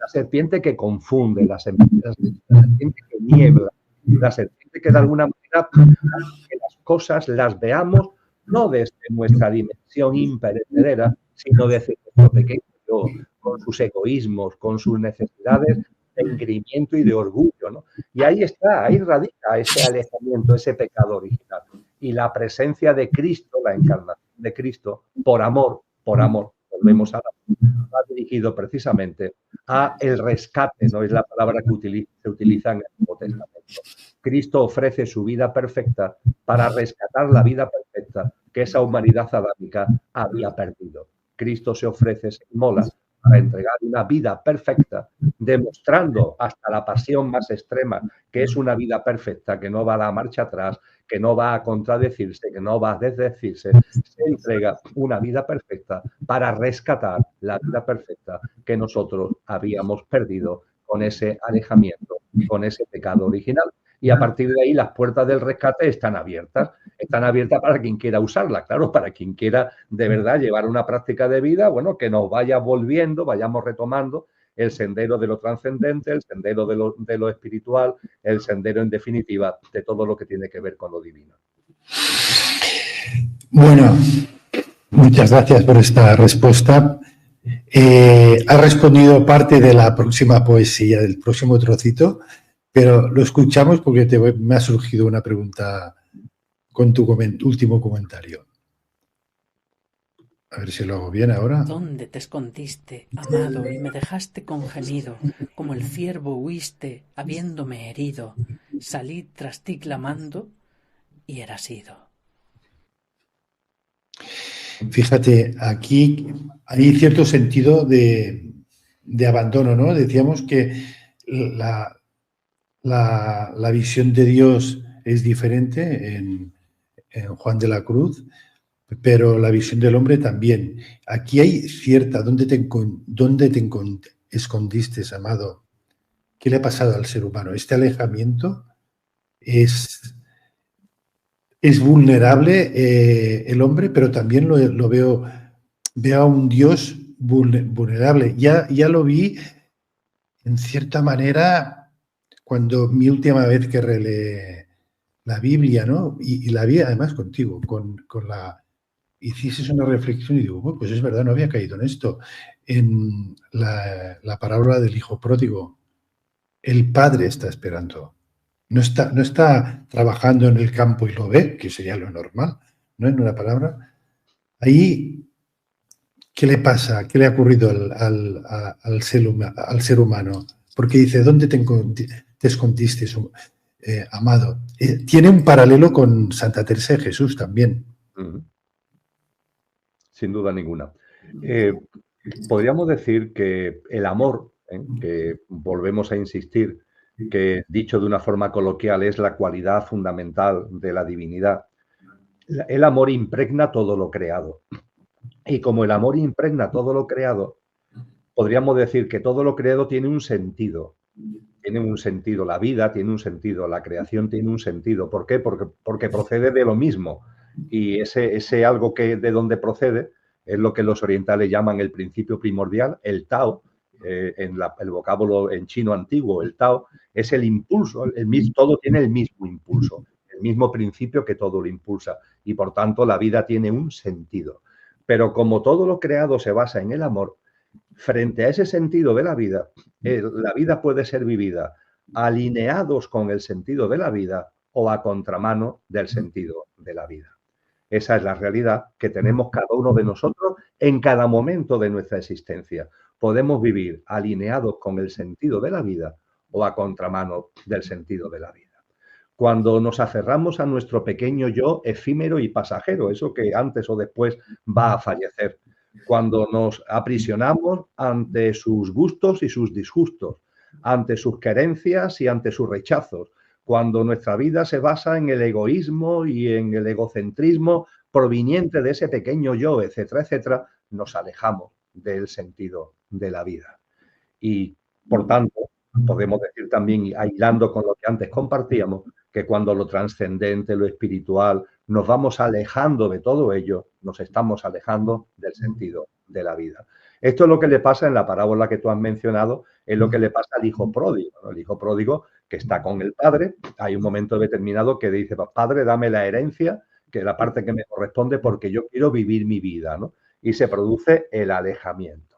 serpiente que confunde, la serpiente que niebla, la serpiente que de alguna manera hace que las cosas las veamos no desde nuestra dimensión imperecedera, sino desde nuestro pequeño yo, con sus egoísmos, con sus necesidades de engreimiento y de orgullo, ¿no? Y ahí radica ese alejamiento, ese pecado original. Y la presencia de Cristo, la encarnación de Cristo, por amor, volvemos a va dirigido precisamente a el rescate, no es la palabra que se utiliza en el Nuevo Testamento. Cristo ofrece su vida perfecta para rescatar la vida perfecta que esa humanidad adámica había perdido. Cristo se ofrece, se inmola para entregar una vida perfecta, demostrando hasta la pasión más extrema que es una vida perfecta, que no va a dar marcha atrás, que no va a contradecirse, que no va a desdecirse. Se entrega una vida perfecta para rescatar la vida perfecta que nosotros habíamos perdido con ese alejamiento, con ese pecado original. Y a partir de ahí las puertas del rescate están abiertas para quien quiera usarla, claro, para quien quiera de verdad llevar una práctica de vida, bueno, que nos vaya volviendo, vayamos retomando el sendero de lo trascendente, el sendero de lo espiritual, el sendero en definitiva de todo lo que tiene que ver con lo divino. Bueno, muchas gracias por esta respuesta. Ha respondido parte de la próxima poesía, del próximo trocito, pero lo escuchamos porque me ha surgido una pregunta con tu último comentario. A ver si lo hago bien ahora. ¿Dónde te escondiste, amado, y me dejaste con gemido? Como el ciervo huiste, habiéndome herido. Salí tras ti clamando y eras ido. Fíjate, aquí hay cierto sentido de abandono, ¿no? Decíamos que la visión de Dios es diferente en Juan de la Cruz, pero la visión del hombre también. Aquí hay cierta... ¿Dónde te escondiste, amado? ¿Qué le ha pasado al ser humano? Este alejamiento es vulnerable el hombre, pero también lo veo a un Dios vulnerable. Ya lo vi, en cierta manera, cuando mi última vez que releí la Biblia, ¿no? Y la vi además contigo, hiciste una reflexión y digo, bueno, pues es verdad, no había caído en esto. En la parábola del hijo pródigo, el padre está esperando. No está trabajando en el campo y lo ve, que sería lo normal, ¿no? En una palabra. Ahí, ¿qué le pasa? ¿Qué le ha ocurrido al ser humano? Porque dice, ¿dónde te escondiste, amado? Tiene un paralelo con Santa Teresa de Jesús también. Sin duda ninguna. Podríamos decir que el amor, que volvemos a insistir, que dicho de una forma coloquial es la cualidad fundamental de la divinidad. El amor impregna todo lo creado. Y como el amor impregna todo lo creado, podríamos decir que todo lo creado tiene un sentido. tienen un sentido. La vida tiene un sentido, la creación tiene un sentido. ¿Por qué? Porque procede de lo mismo. Y ese algo que de donde procede es lo que los orientales llaman el principio primordial, el Tao. El vocábulo en chino antiguo, el Tao, es el impulso. Todo tiene el mismo impulso, el mismo principio que todo lo impulsa. Y por tanto la vida tiene un sentido. Pero como todo lo creado se basa en el amor, frente a ese sentido de la vida puede ser vivida alineados con el sentido de la vida o a contramano del sentido de la vida. Esa es la realidad que tenemos cada uno de nosotros en cada momento de nuestra existencia. Podemos vivir alineados con el sentido de la vida o a contramano del sentido de la vida. Cuando nos aferramos a nuestro pequeño yo efímero y pasajero, eso que antes o después va a fallecer. Cuando nos aprisionamos ante sus gustos y sus disgustos, ante sus querencias y ante sus rechazos. Cuando nuestra vida se basa en el egoísmo y en el egocentrismo proveniente de ese pequeño yo, etcétera, etcétera, nos alejamos del sentido de la vida. Y, por tanto, podemos decir también, aislando con lo que antes compartíamos, que cuando lo trascendente, lo espiritual, nos vamos alejando de todo ello, nos estamos alejando del sentido de la vida. Esto es lo que le pasa en la parábola que tú has mencionado, es lo que le pasa al hijo pródigo, ¿no? El hijo pródigo que está con el padre, hay un momento determinado que dice, padre, dame la herencia, que es la parte que me corresponde porque yo quiero vivir mi vida, ¿no? Y se produce el alejamiento,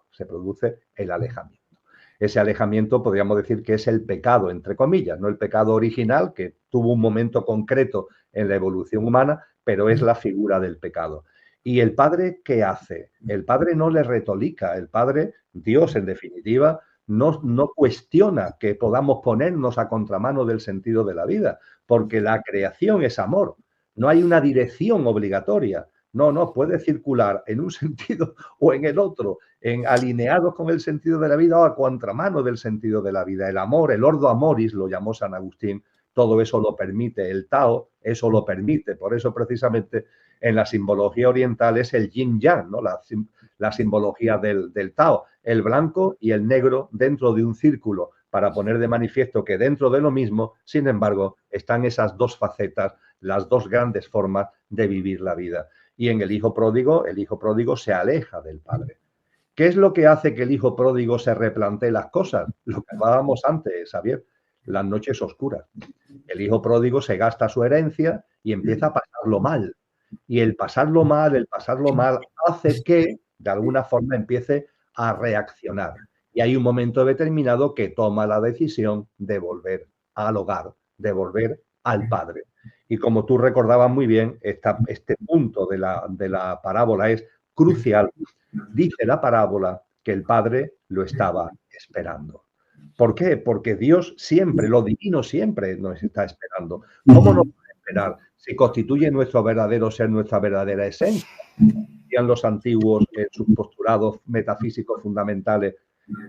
Ese alejamiento podríamos decir que es el pecado, entre comillas, no el pecado original que tuvo un momento concreto en la evolución humana, pero es la figura del pecado. ¿Y el padre qué hace? El padre no le retolica, el padre, Dios en definitiva, no cuestiona que podamos ponernos a contramano del sentido de la vida, porque la creación es amor, no hay una dirección obligatoria. No, puede circular en un sentido o en el otro, alineados con el sentido de la vida o a contramano del sentido de la vida. El amor, el ordo amoris, lo llamó San Agustín, todo eso lo permite. El Tao, eso lo permite. Por eso, precisamente, en la simbología oriental es el yin-yang, ¿no? La simbología del Tao, el blanco y el negro dentro de un círculo, para poner de manifiesto que dentro de lo mismo, sin embargo, están esas dos facetas, las dos grandes formas de vivir la vida. Y en el hijo pródigo se aleja del padre. ¿Qué es lo que hace que el hijo pródigo se replantee las cosas? Lo que hablábamos antes, Xavier, las noches oscuras. El hijo pródigo se gasta su herencia y empieza a pasarlo mal. Y el pasarlo mal hace que, de alguna forma, empiece a reaccionar. Y hay un momento determinado que toma la decisión de volver al hogar, de volver al padre. Y como tú recordabas muy bien, este punto de la parábola es crucial. Dice la parábola que el padre lo estaba esperando. ¿Por qué? Porque Dios siempre, lo divino siempre nos está esperando. ¿Cómo nos puede esperar si constituye nuestro verdadero ser, nuestra verdadera esencia? Decían los antiguos en sus postulados metafísicos fundamentales,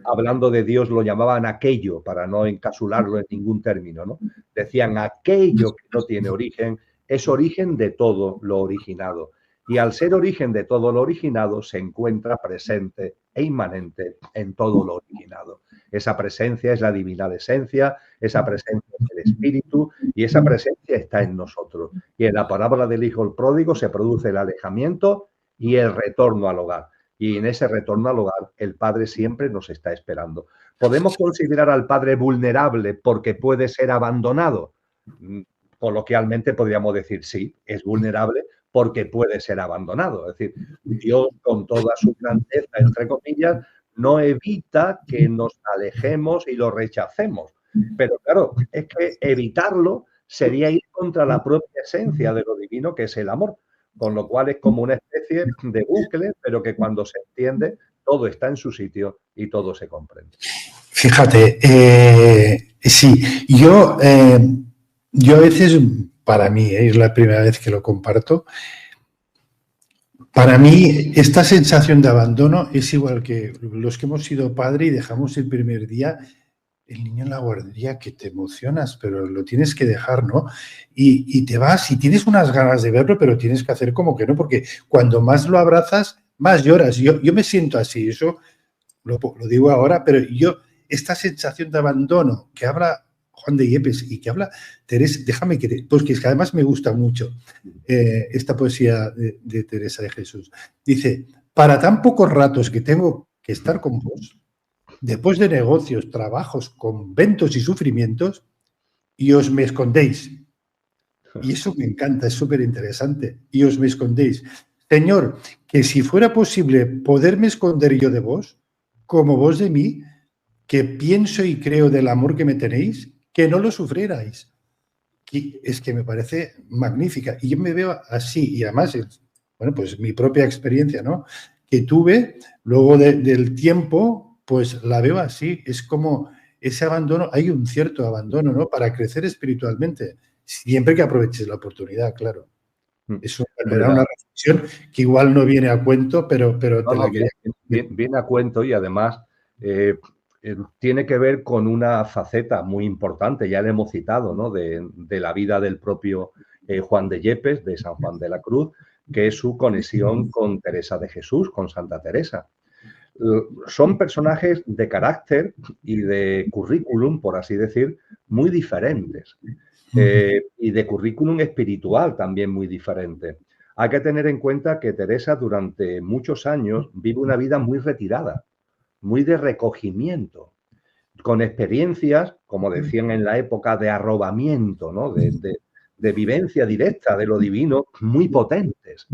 hablando de Dios lo llamaban aquello, para no encapsularlo en ningún término, ¿no? Decían aquello que no tiene origen es origen de todo lo originado. Y al ser origen de todo lo originado se encuentra presente e inmanente en todo lo originado. Esa presencia es la divina esencia, esa presencia es el espíritu y esa presencia está en nosotros. Y en la parábola del hijo pródigo se produce el alejamiento y el retorno al hogar. Y en ese retorno al hogar, el padre siempre nos está esperando. ¿Podemos considerar al padre vulnerable porque puede ser abandonado? Coloquialmente podríamos decir sí, es vulnerable porque puede ser abandonado. Es decir, Dios, con toda su grandeza, entre comillas, no evita que nos alejemos y lo rechacemos. Pero claro, es que evitarlo sería ir contra la propia esencia de lo divino, que es el amor. Con lo cual es como una especie de bucle, pero que cuando se entiende, todo está en su sitio y todo se comprende. Fíjate, sí, yo a veces, para mí, es la primera vez que lo comparto, para mí esta sensación de abandono es igual que los que hemos sido padre y dejamos el primer día el niño en la guardería, que te emocionas, pero lo tienes que dejar, ¿no? Y te vas y tienes unas ganas de verlo, pero tienes que hacer como que no, porque cuando más lo abrazas, más lloras. Yo me siento así, eso lo digo ahora, pero yo esta sensación de abandono que habla Juan de Yepes y que habla Teresa, porque es que además me gusta mucho esta poesía de Teresa de Jesús. Dice, para tan pocos ratos que tengo que estar con vos, después de negocios, trabajos, conventos y sufrimientos, y os me escondéis. Y eso me encanta, es súper interesante. Y os me escondéis. Señor, que si fuera posible poderme esconder yo de vos, como vos de mí, que pienso y creo del amor que me tenéis, que no lo sufrierais. Y es que me parece magnífica. Y yo me veo así, y además, bueno, pues mi propia experiencia, ¿no? Que tuve, luego del tiempo, pues la veo así. Es como ese abandono, hay un cierto abandono, ¿no? Para crecer espiritualmente, siempre que aproveches la oportunidad, claro. Eso era una reflexión que igual no viene a cuento, pero te la quería. Viene a cuento y además tiene que ver con una faceta muy importante, ya le hemos citado, ¿no? de la vida del propio Juan de Yepes, de San Juan de la Cruz, que es su conexión con Teresa de Jesús, con Santa Teresa. Son personajes de carácter y de currículum, por así decir, muy diferentes. Y de currículum espiritual también muy diferente. Hay que tener en cuenta que Teresa durante muchos años vive una vida muy retirada, muy de recogimiento, con experiencias, como decían en la época, de arrobamiento, ¿no? de vivencia directa de lo divino, muy potentes.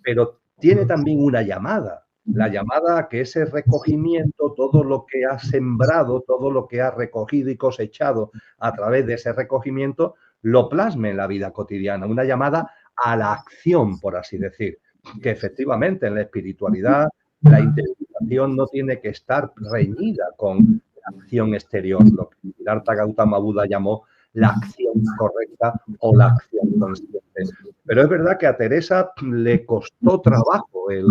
Pero tiene también una llamada, la llamada a que ese recogimiento, todo lo que ha sembrado, todo lo que ha recogido y cosechado a través de ese recogimiento, lo plasme en la vida cotidiana, una llamada a la acción, por así decir, que efectivamente en la espiritualidad la interiorización no tiene que estar reñida con la acción exterior, lo que Siddhartha Gautama Buda llamó la acción correcta o la acción consciente. Pero es verdad que a Teresa le costó trabajo el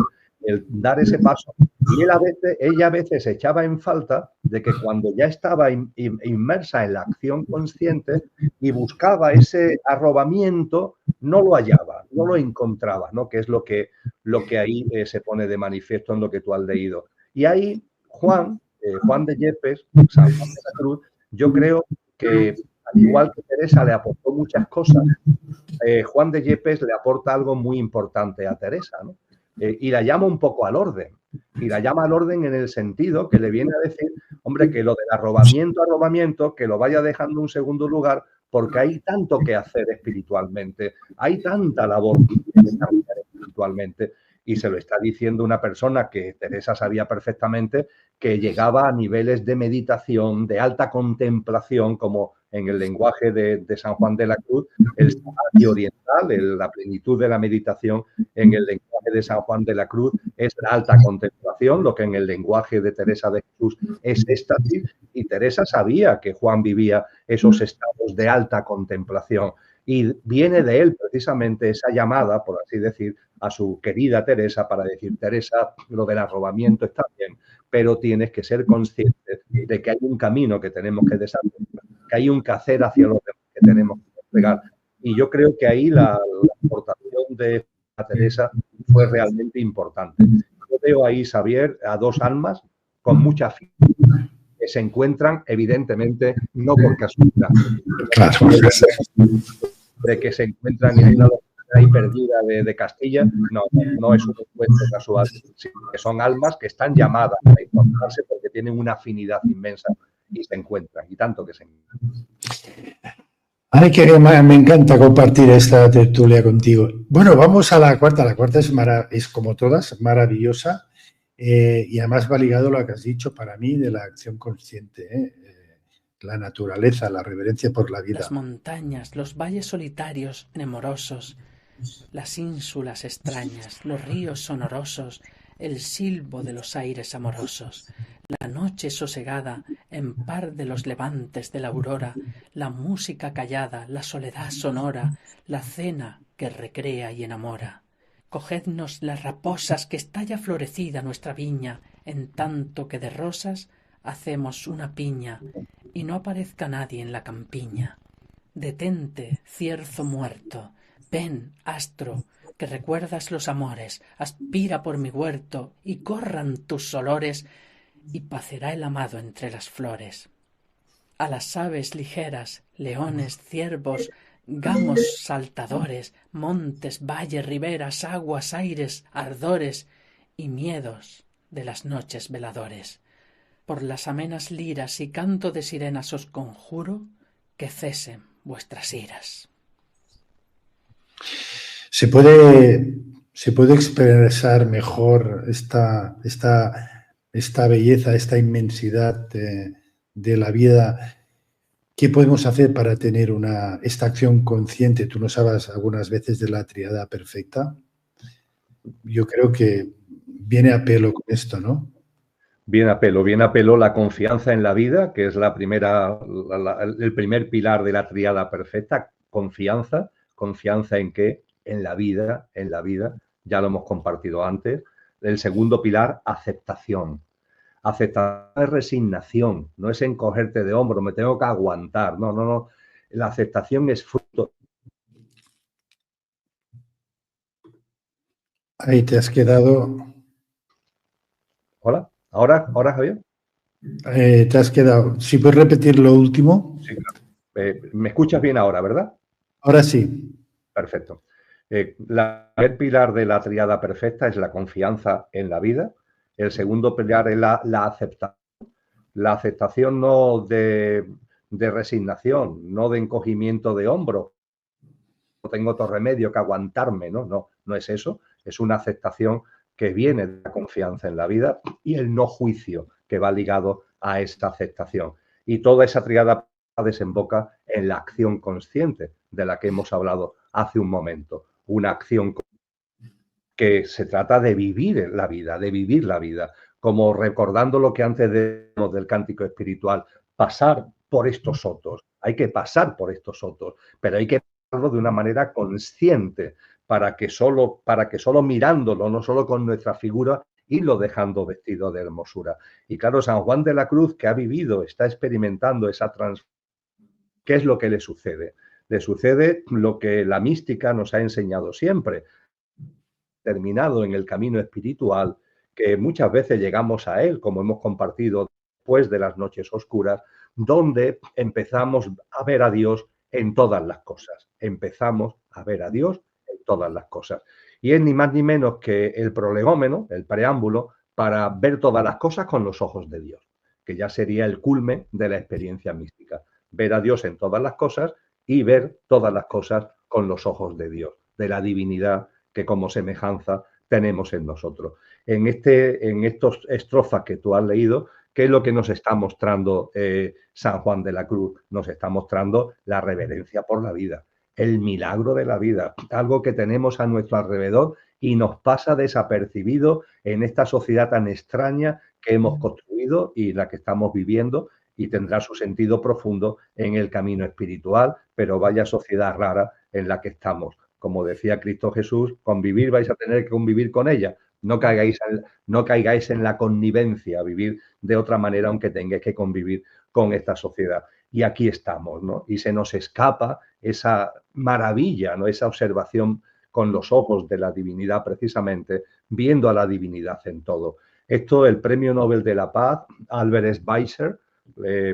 dar ese paso y ella a veces echaba en falta de que cuando ya estaba inmersa en la acción consciente y buscaba ese arrobamiento, no lo hallaba, no lo encontraba, ¿no? Que es lo que ahí se pone de manifiesto en lo que tú has leído. Y ahí Juan de Yepes, San Juan de la Cruz, yo creo que al igual que Teresa le aportó muchas cosas, Juan de Yepes le aporta algo muy importante a Teresa, ¿no? Y la llama un poco al orden. Y la llama al orden en el sentido que le viene a decir, hombre, que lo del arrobamiento, que lo vaya dejando en un segundo lugar, porque hay tanto que hacer espiritualmente, hay tanta labor que desarrollar espiritualmente. Y se lo está diciendo una persona que Teresa sabía perfectamente que llegaba a niveles de meditación, de alta contemplación, como en el lenguaje de San Juan de la Cruz, el samadhi oriental, la plenitud de la meditación en el lenguaje de San Juan de la Cruz es la alta contemplación, lo que en el lenguaje de Teresa de Jesús es éxtasis, y Teresa sabía que Juan vivía esos estados de alta contemplación. Y viene de él precisamente esa llamada, por así decir, a su querida Teresa para decir, Teresa, lo del arrobamiento está bien, pero tienes que ser consciente de que hay un camino que tenemos que desarrollar, que hay un quehacer hacia los demás que tenemos que entregar. Y yo creo que ahí la aportación de Teresa fue realmente importante. Yo veo ahí, Xavier, a dos almas con mucha fe, que se encuentran, evidentemente, no por casualidad. Claro, de que se encuentran en una localidad ahí perdida de Castilla, no es un encuentro casual, sino que son almas que están llamadas a encontrarse porque tienen una afinidad inmensa y se encuentran, y tanto que se encuentran. Ay, que me encanta compartir esta tertulia contigo. Bueno, vamos a la cuarta. La cuarta es como todas, maravillosa, y además va ligado a lo que has dicho para mí de la acción consciente, la naturaleza, la reverencia por la vida. Las montañas, los valles solitarios, nemorosos, las ínsulas extrañas, los ríos sonorosos, el silbo de los aires amorosos, la noche sosegada, en par de los levantes de la aurora, la música callada, la soledad sonora, la cena que recrea y enamora. Cogednos las raposas, que está ya florecida nuestra viña, en tanto que de rosas hacemos una piña, y no aparezca nadie en la campiña. Detente, cierzo muerto, ven, astro, que recuerdas los amores, aspira por mi huerto, y corran tus olores y pacerá el amado entre las flores. A las aves ligeras, leones, ciervos, gamos saltadores, montes, valles, riberas, aguas, aires, ardores y miedos de las noches veladores. Por las amenas liras y canto de sirenas os conjuro que cesen vuestras iras. ¿Se puede expresar mejor esta belleza, esta inmensidad de la vida? ¿Qué podemos hacer para tener esta acción consciente? Tú nos hablas algunas veces de la tríada perfecta. Yo creo que viene a pelo con esto, ¿no? Viene a pelo la confianza en la vida, que es el primer pilar de la tríada perfecta. Confianza en qué, en la vida, ya lo hemos compartido antes. El segundo pilar, aceptación. Aceptación es resignación, no es encogerte de hombro, me tengo que aguantar. No. La aceptación es fruto. Ahí te has quedado. Hola, ¿ahora Javier? Te has quedado. Si puedes repetir lo último. Sí, claro. ¿Me escuchas bien ahora, verdad? Ahora sí. Perfecto. El primer pilar de la tríada perfecta es la confianza en la vida. El segundo pilar es la aceptación. La aceptación no de resignación, no de encogimiento de hombros. No tengo otro remedio que aguantarme, no es eso. Es una aceptación que viene de la confianza en la vida y el no juicio que va ligado a esta aceptación. Y toda esa tríada desemboca en la acción consciente de la que hemos hablado hace un momento. Una acción que se trata de vivir la vida, como recordando lo que antes del cántico espiritual, pasar por estos sotos. Hay que pasar por estos sotos, pero hay que hacerlo de una manera consciente para que solo mirándolo, no solo con nuestra figura, irlo dejando vestido de hermosura. Y claro, San Juan de la Cruz, que ha vivido, está experimentando esa transformación, ¿qué es lo que le sucede? Le sucede lo que la mística nos ha enseñado siempre, terminado en el camino espiritual, que muchas veces llegamos a él, como hemos compartido después de las noches oscuras, donde empezamos a ver a Dios en todas las cosas. Empezamos a ver a Dios en todas las cosas. Y es ni más ni menos que el prolegómeno, el preámbulo, para ver todas las cosas con los ojos de Dios, que ya sería el culmen de la experiencia mística. Ver a Dios en todas las cosas y ver todas las cosas con los ojos de Dios, de la divinidad que como semejanza tenemos en nosotros. En estos estrofas que tú has leído, ¿qué es lo que nos está mostrando San Juan de la Cruz? Nos está mostrando la reverencia por la vida, el milagro de la vida, algo que tenemos a nuestro alrededor y nos pasa desapercibido en esta sociedad tan extraña que hemos construido y la que estamos viviendo, y tendrá su sentido profundo en el camino espiritual, pero vaya sociedad rara en la que estamos. Como decía Cristo Jesús, convivir vais a tener que convivir con ella. No caigáis en la connivencia, vivir de otra manera, aunque tengáis que convivir con esta sociedad. Y aquí estamos, ¿no? Y se nos escapa esa maravilla, ¿no? Esa observación con los ojos de la divinidad, precisamente, viendo a la divinidad en todo. Esto, el Premio Nobel de la Paz, Albert Schweitzer,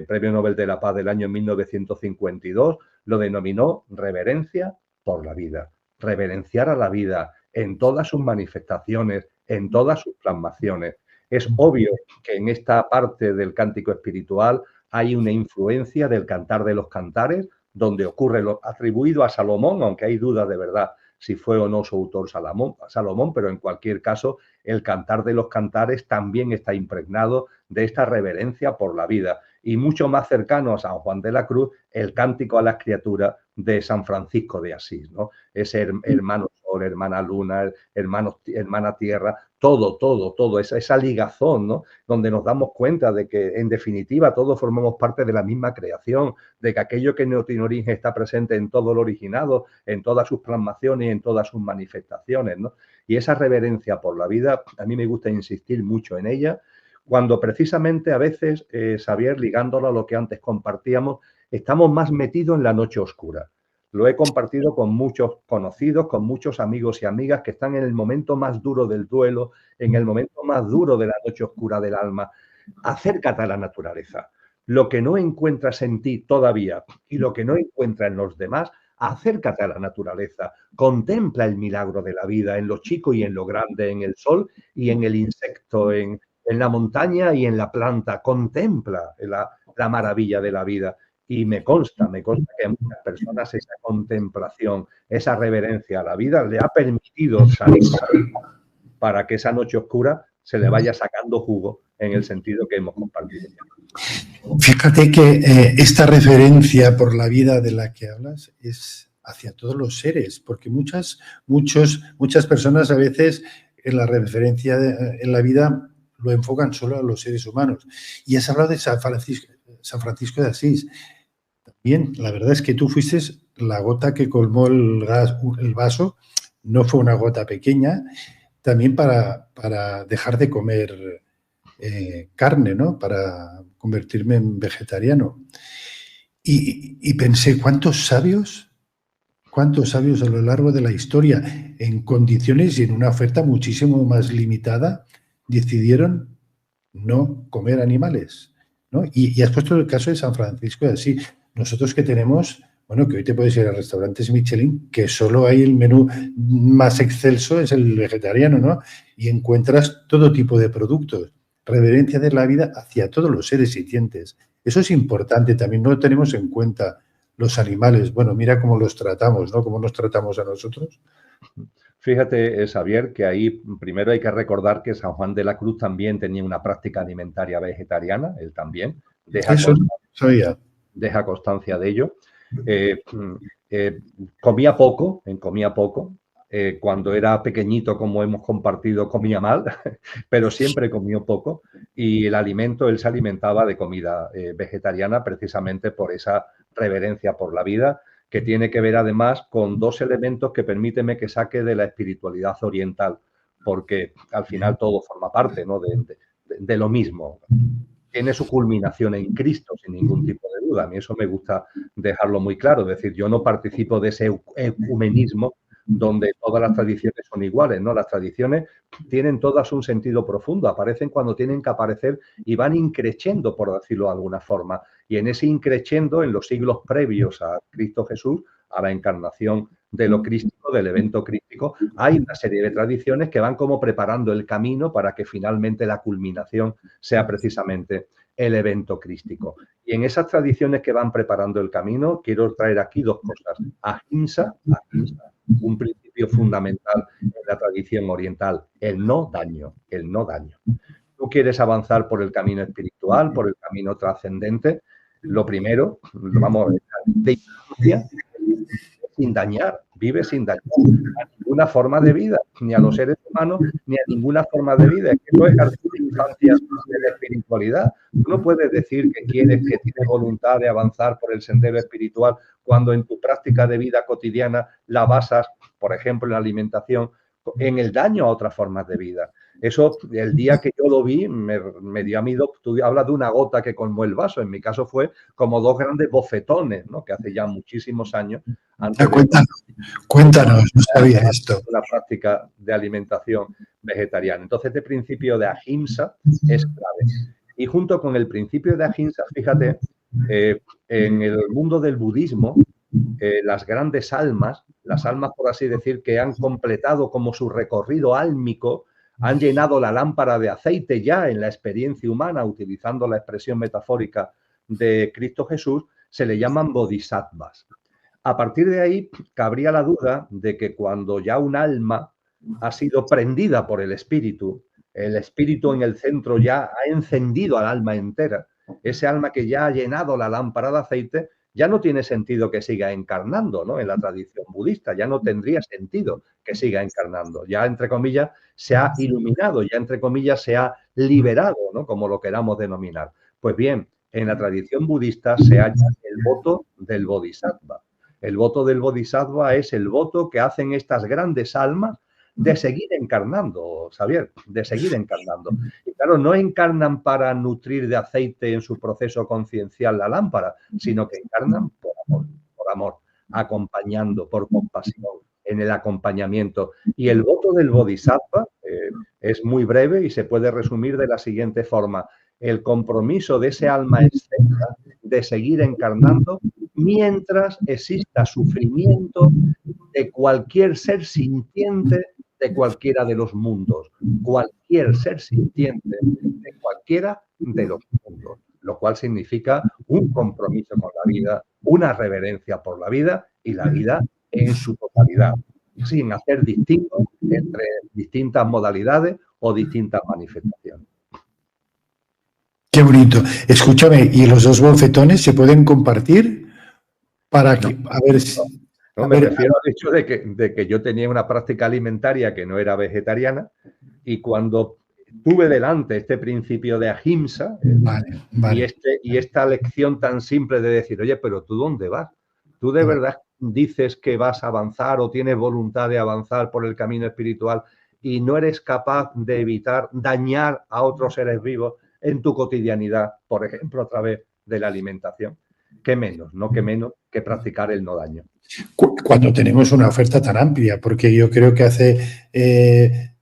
Premio Nobel de la Paz del año 1952, lo denominó reverencia por la vida. Reverenciar a la vida en todas sus manifestaciones, en todas sus plasmaciones. Es obvio que en esta parte del cántico espiritual hay una influencia del Cantar de los Cantares, donde ocurre lo atribuido a Salomón, aunque hay dudas de verdad si fue o no su autor Salomón, pero en cualquier caso el Cantar de los Cantares también está impregnado de esta reverencia por la vida. Y mucho más cercano a San Juan de la Cruz, el Cántico a las Criaturas de San Francisco de Asís, ¿no? Ese hermano sol, hermana luna, hermana tierra, todo, esa ligazón, ¿no? Donde nos damos cuenta de que, en definitiva, todos formamos parte de la misma creación, de que aquello que no tiene origen está presente en todo lo originado, en todas sus plasmaciones y en todas sus manifestaciones, ¿no? Y esa reverencia por la vida, a mí me gusta insistir mucho en ella, cuando precisamente a veces, Xavier, ligándolo a lo que antes compartíamos, estamos más metidos en la noche oscura. Lo he compartido con muchos conocidos, con muchos amigos y amigas que están en el momento más duro del duelo, en el momento más duro de la noche oscura del alma. acércate a la naturaleza. Lo que no encuentras en ti todavía y lo que no encuentras en los demás, acércate a la naturaleza. Contempla el milagro de la vida en lo chico y en lo grande, en el sol y en el insecto, en la montaña y en la planta. Contempla la maravilla de la vida. Y me consta que a muchas personas esa contemplación, esa reverencia a la vida le ha permitido salir para que esa noche oscura se le vaya sacando jugo en el sentido que hemos compartido. Fíjate que esta referencia por la vida de la que hablas es hacia todos los seres, porque muchas personas a veces en la referencia en la vida lo enfocan solo a los seres humanos. Y has hablado de San Francisco de Asís. También, la verdad es que tú fuiste la gota que colmó el vaso, no fue una gota pequeña, también para dejar de comer carne, ¿no? Para convertirme en vegetariano. Y pensé, ¿cuántos sabios a lo largo de la historia, en condiciones y en una oferta muchísimo más limitada, decidieron no comer animales, ¿no? Y has puesto el caso de San Francisco de Asís. Nosotros que tenemos, bueno, que hoy te puedes ir a restaurantes Michelin, que solo hay el menú más excelso, es el vegetariano, ¿no? Y encuentras todo tipo de productos. Reverencia de la vida hacia todos los seres sintientes. Eso es importante también, no lo tenemos en cuenta los animales. Bueno, mira cómo los tratamos, ¿no? Cómo nos tratamos a nosotros. Fíjate, Xavier, que ahí primero hay que recordar que San Juan de la Cruz también tenía una práctica alimentaria vegetariana, él también. Deja constancia de ello. Comía poco. Cuando era pequeñito, como hemos compartido, comía mal, pero siempre comió poco. Y el alimento, él se alimentaba de comida vegetariana precisamente por esa reverencia por la vida, que tiene que ver además con dos elementos que permíteme que saque de la espiritualidad oriental, porque al final todo forma parte, ¿no? de lo mismo. Tiene su culminación en Cristo, sin ningún tipo de duda. A mí eso me gusta dejarlo muy claro. Es decir, yo no participo de ese ecumenismo donde todas las tradiciones son iguales, ¿no? Las tradiciones tienen todas un sentido profundo, aparecen cuando tienen que aparecer y van increciendo, por decirlo de alguna forma. Y en ese increciendo, en los siglos previos a Cristo Jesús, a la encarnación de lo crístico, del evento crístico, hay una serie de tradiciones que van como preparando el camino para que finalmente la culminación sea precisamente el evento crístico. Y en esas tradiciones que van preparando el camino, quiero traer aquí dos cosas. Ahimsa, un principio fundamental en la tradición oriental, el no daño. Tú quieres avanzar por el camino espiritual, por el camino trascendente, lo primero, vamos, de infancia, sin dañar, vive sin dañar a ninguna forma de vida, ni a los seres humanos, ni a ninguna forma de vida. Es que eso es jardín de infancia de la espiritualidad. Tú no puedes decir que tienes voluntad de avanzar por el sendero espiritual cuando en tu práctica de vida cotidiana la basas, por ejemplo, en la alimentación, en el daño a otras formas de vida. Eso, el día que yo lo vi, me dio a mí, tú hablas de una gota que colmó el vaso, en mi caso fue como dos grandes bofetones, ¿no? Que hace ya muchísimos años. Cuéntanos, no sabía esto. La práctica de alimentación vegetariana. Entonces, este principio de ahimsa es clave. Y junto con el principio de ahimsa, fíjate, en el mundo del budismo, las grandes almas, las almas, por así decir, que han completado como su recorrido álmico, han llenado la lámpara de aceite ya en la experiencia humana, utilizando la expresión metafórica de Cristo Jesús, se le llaman bodhisattvas. A partir de ahí, cabría la duda de que cuando ya un alma ha sido prendida por el espíritu en el centro ya ha encendido al alma entera, ese alma que ya ha llenado la lámpara de aceite, ya no tiene sentido que siga encarnando, ¿no? En la tradición budista ya no tendría sentido que siga encarnando. Ya, entre comillas, se ha iluminado, ya, entre comillas, se ha liberado, ¿no? Como lo queramos denominar. Pues bien, en la tradición budista se halla el voto del bodhisattva. El voto del bodhisattva es el voto que hacen estas grandes almas de seguir encarnando, Xavier, de seguir encarnando. Y claro, no encarnan para nutrir de aceite en su proceso conciencial la lámpara, sino que encarnan por amor, acompañando, por compasión, en el acompañamiento. Y el voto del bodhisattva es muy breve y se puede resumir de la siguiente forma. el compromiso de ese alma excelsa de seguir encarnando mientras exista sufrimiento de cualquier ser sintiente de cualquiera de los mundos. Cualquier ser sintiente de cualquiera de los mundos. Lo cual significa un compromiso con la vida, una reverencia por la vida y la vida en su totalidad, sin hacer distintos entre distintas modalidades o distintas manifestaciones. Qué bonito. Escúchame, ¿y los dos bofetones se pueden compartir? Para que, No, a ver si... No, me refiero al hecho de que yo tenía una práctica alimentaria que no era vegetariana y cuando tuve delante este principio de ahimsa Vale. y esta lección tan simple de decir, oye, pero ¿tú dónde vas? ¿Tú de verdad dices que vas a avanzar o tienes voluntad de avanzar por el camino espiritual y no eres capaz de evitar dañar a otros seres vivos en tu cotidianidad, por ejemplo, a través de la alimentación? ¿Qué menos? No que menos que practicar el no daño. Cuando tenemos una oferta tan amplia, porque yo creo que hace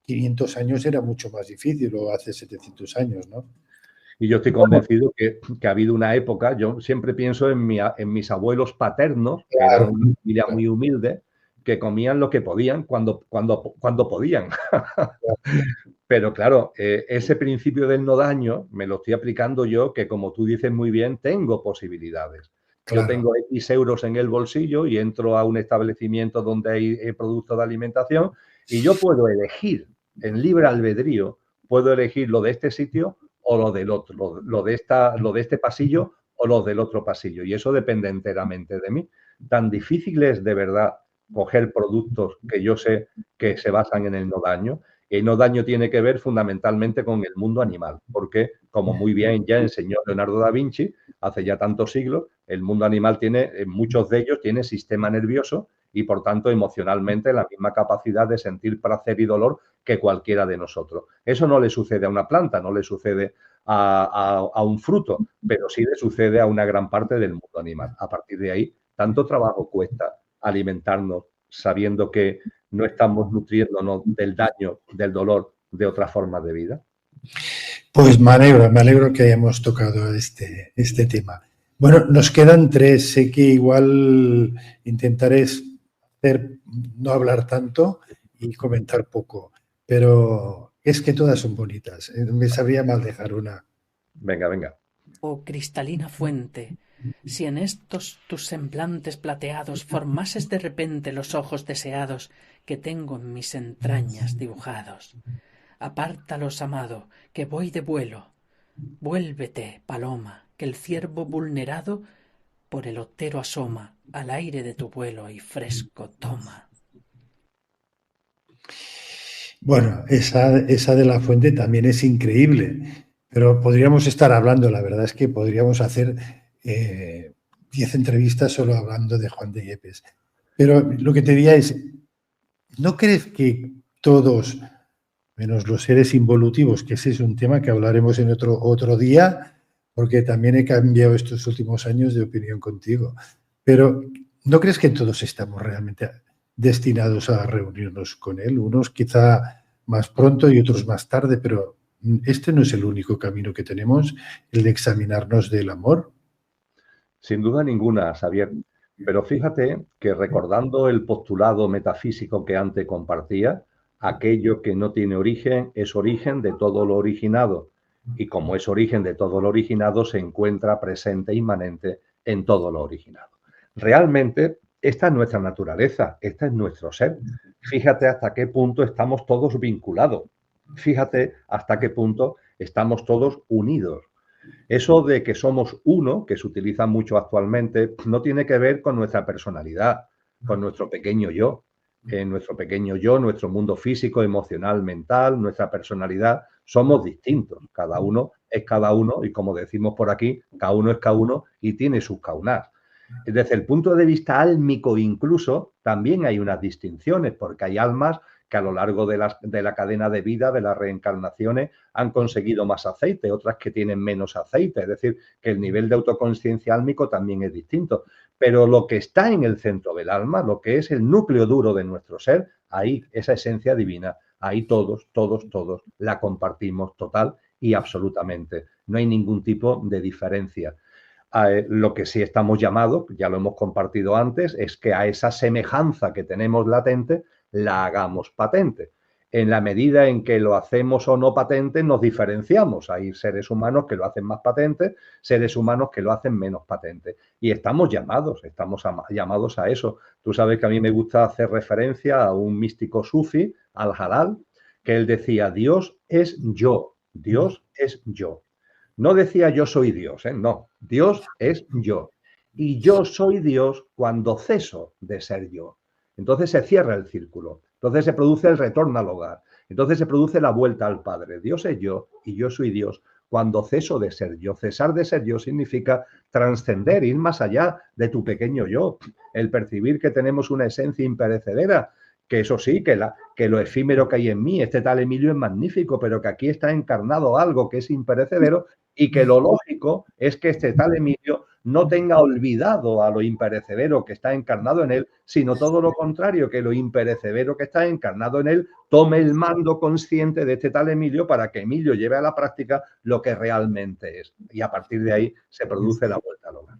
500 años era mucho más difícil, o hace 700 años, ¿no? Y yo estoy convencido que ha habido una época, yo siempre pienso en mis abuelos paternos, que eran una familia muy humilde, que comían lo que podían cuando podían. Pero claro, ese principio del no daño me lo estoy aplicando yo, que como tú dices muy bien, tengo posibilidades. Claro. Yo tengo X euros en el bolsillo y entro a un establecimiento donde hay productos de alimentación y yo puedo elegir en libre albedrío, puedo elegir lo de este sitio o lo del otro, lo de este pasillo o lo del otro pasillo. Y eso depende enteramente de mí. Tan difícil es de verdad coger productos que yo sé que se basan en el no daño. El no daño tiene que ver fundamentalmente con el mundo animal, porque, como muy bien ya enseñó Leonardo da Vinci, hace ya tantos siglos, el mundo animal tiene, muchos de ellos tienen sistema nervioso y, por tanto, emocionalmente la misma capacidad de sentir placer y dolor que cualquiera de nosotros. Eso no le sucede a una planta, no le sucede a un fruto, pero sí le sucede a una gran parte del mundo animal. A partir de ahí, tanto trabajo cuesta alimentarnos sabiendo que no estamos nutriéndonos del daño, del dolor, de otras formas de vida. Pues me alegro que hayamos tocado este tema. Bueno, nos quedan 3. Sé que igual intentaré no hablar tanto y comentar poco, pero es que todas son bonitas. Me sabría mal dejar una. Venga. Oh cristalina fuente, si en estos tus semblantes plateados formases de repente los ojos deseados que tengo en mis entrañas dibujados. Apártalos, amado, que voy de vuelo. Vuélvete, paloma, que el ciervo vulnerado por el otero asoma al aire de tu vuelo y fresco toma. Bueno, esa de la fuente también es increíble, pero podríamos estar hablando, la verdad es que podríamos hacer 10 entrevistas solo hablando de Juan de Yepes. Pero lo que te diría es, ¿no crees que todos, menos los seres involutivos, que ese es un tema que hablaremos en otro día, porque también he cambiado estos últimos años de opinión contigo, pero ¿no crees que todos estamos realmente destinados a reunirnos con él? Unos quizá más pronto y otros más tarde, pero este no es el único camino que tenemos, el de examinarnos del amor. Sin duda ninguna, Xavier. Pero fíjate que recordando el postulado metafísico que antes compartía, aquello que no tiene origen es origen de todo lo originado. Y como es origen de todo lo originado, se encuentra presente e inmanente en todo lo originado. Realmente, esta es nuestra naturaleza, este es nuestro ser. Fíjate hasta qué punto estamos todos vinculados. Fíjate hasta qué punto estamos todos unidos. Eso de que somos uno, que se utiliza mucho actualmente, no tiene que ver con nuestra personalidad, con nuestro pequeño yo. En nuestro pequeño yo, nuestro mundo físico, emocional, mental, nuestra personalidad, somos distintos. Cada uno es cada uno y, como decimos por aquí, cada uno es cada uno y tiene sus caunas. Desde el punto de vista álmico incluso, también hay unas distinciones, porque hay almas que a lo largo de la cadena de vida, de las reencarnaciones, han conseguido más aceite, otras que tienen menos aceite. Es decir, que el nivel de autoconsciencia álmico también es distinto. Pero lo que está en el centro del alma, lo que es el núcleo duro de nuestro ser, ahí, esa esencia divina, ahí todos la compartimos total y absolutamente. No hay ningún tipo de diferencia. Lo que sí estamos llamados, ya lo hemos compartido antes, es que a esa semejanza que tenemos latente la hagamos patente. En la medida en que lo hacemos o no patente, nos diferenciamos. Hay seres humanos que lo hacen más patente, seres humanos que lo hacen menos patente. Y estamos llamados a eso. Tú sabes que a mí me gusta hacer referencia a un místico sufi, Al-Halal, que él decía, Dios es yo, Dios es yo. No decía yo soy Dios, no, Dios es yo. Y yo soy Dios cuando ceso de ser yo. Entonces se cierra el círculo, entonces se produce el retorno al hogar, entonces se produce la vuelta al Padre. Dios es yo y yo soy Dios cuando ceso de ser yo. Cesar de ser yo significa trascender, ir más allá de tu pequeño yo, el percibir que tenemos una esencia imperecedera, que eso sí, que lo efímero que hay en mí, este tal Emilio es magnífico, pero que aquí está encarnado algo que es imperecedero y que lo lógico es que este tal Emilio no tenga olvidado a lo imperecedero que está encarnado en él, sino todo lo contrario, que lo imperecedero que está encarnado en él tome el mando consciente de este tal Emilio para que Emilio lleve a la práctica lo que realmente es. Y a partir de ahí se produce la vuelta al hogar.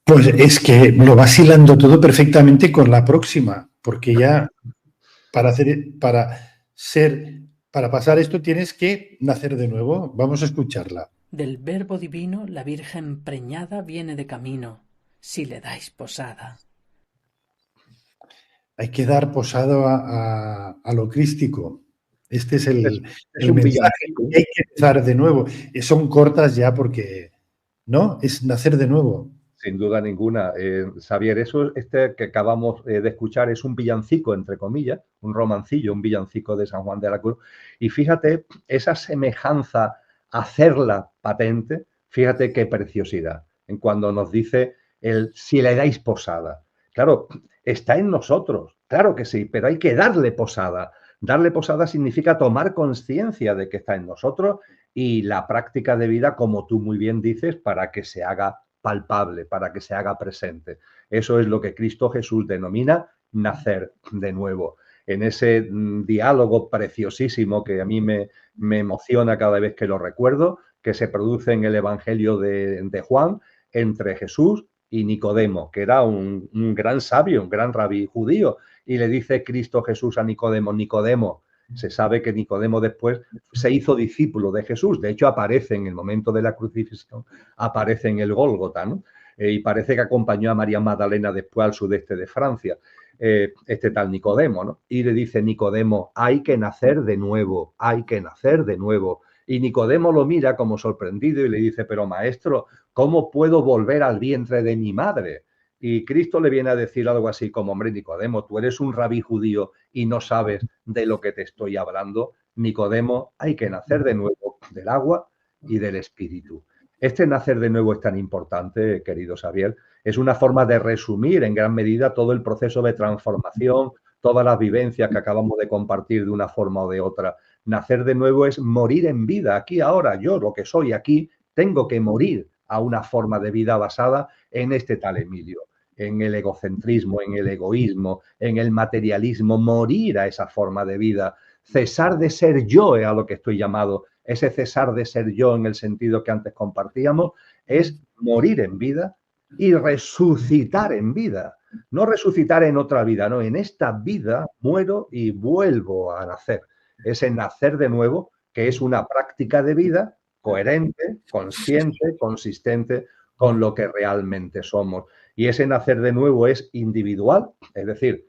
Pues es que lo vas hilando todo perfectamente con la próxima, porque ya para pasar esto tienes que nacer de nuevo. Vamos a escucharla. Del verbo divino la Virgen preñada viene de camino, si le dais posada. Hay que dar posado a lo crístico. Este es el mensaje villancico. que hay que empezar de nuevo. Son cortas ya porque, ¿no? Es nacer de nuevo. Sin duda ninguna. Xavier, este que acabamos de escuchar es un villancico, entre comillas, un romancillo, un villancico de San Juan de la Cruz. Y fíjate, esa semejanza, hacerla patente, fíjate qué preciosidad. En cuando nos dice si le dais posada. Claro, está en nosotros, claro que sí, pero hay que darle posada. Darle posada significa tomar conciencia de que está en nosotros y la práctica de vida, como tú muy bien dices, para que se haga palpable, para que se haga presente. Eso es lo que Cristo Jesús denomina nacer de nuevo. En ese diálogo preciosísimo que a mí me emociona cada vez que lo recuerdo, que se produce en el Evangelio de Juan entre Jesús y Nicodemo, que era un gran sabio, un gran rabí judío, y le dice Cristo Jesús a Nicodemo, Nicodemo, se sabe que Nicodemo después se hizo discípulo de Jesús. De hecho, aparece en el momento de la crucifixión, aparece en el Gólgota, ¿no? Y parece que acompañó a María Magdalena después al sudeste de Francia, este tal Nicodemo, ¿no? Y le dice Nicodemo, hay que nacer de nuevo, hay que nacer de nuevo. Y Nicodemo lo mira como sorprendido y le dice, pero maestro, ¿cómo puedo volver al vientre de mi madre? Y Cristo le viene a decir algo así como, hombre, Nicodemo, tú eres un rabí judío y no sabes de lo que te estoy hablando. Nicodemo, hay que nacer de nuevo del agua y del espíritu. Este nacer de nuevo es tan importante, querido Xavier. Es una forma de resumir en gran medida todo el proceso de transformación, todas las vivencias que acabamos de compartir de una forma o de otra. Nacer de nuevo es morir en vida, aquí ahora. Yo, lo que soy aquí, tengo que morir a una forma de vida basada en este tal Emilio, en el egocentrismo, en el egoísmo, en el materialismo, morir a esa forma de vida, cesar de ser yo es a lo que estoy llamado. Ese cesar de ser yo en el sentido que antes compartíamos es morir en vida y resucitar en vida. No resucitar en otra vida, no, en esta vida muero y vuelvo a nacer. Ese nacer de nuevo, que es una práctica de vida coherente, consciente, consistente con lo que realmente somos. Y ese nacer de nuevo es individual, es decir,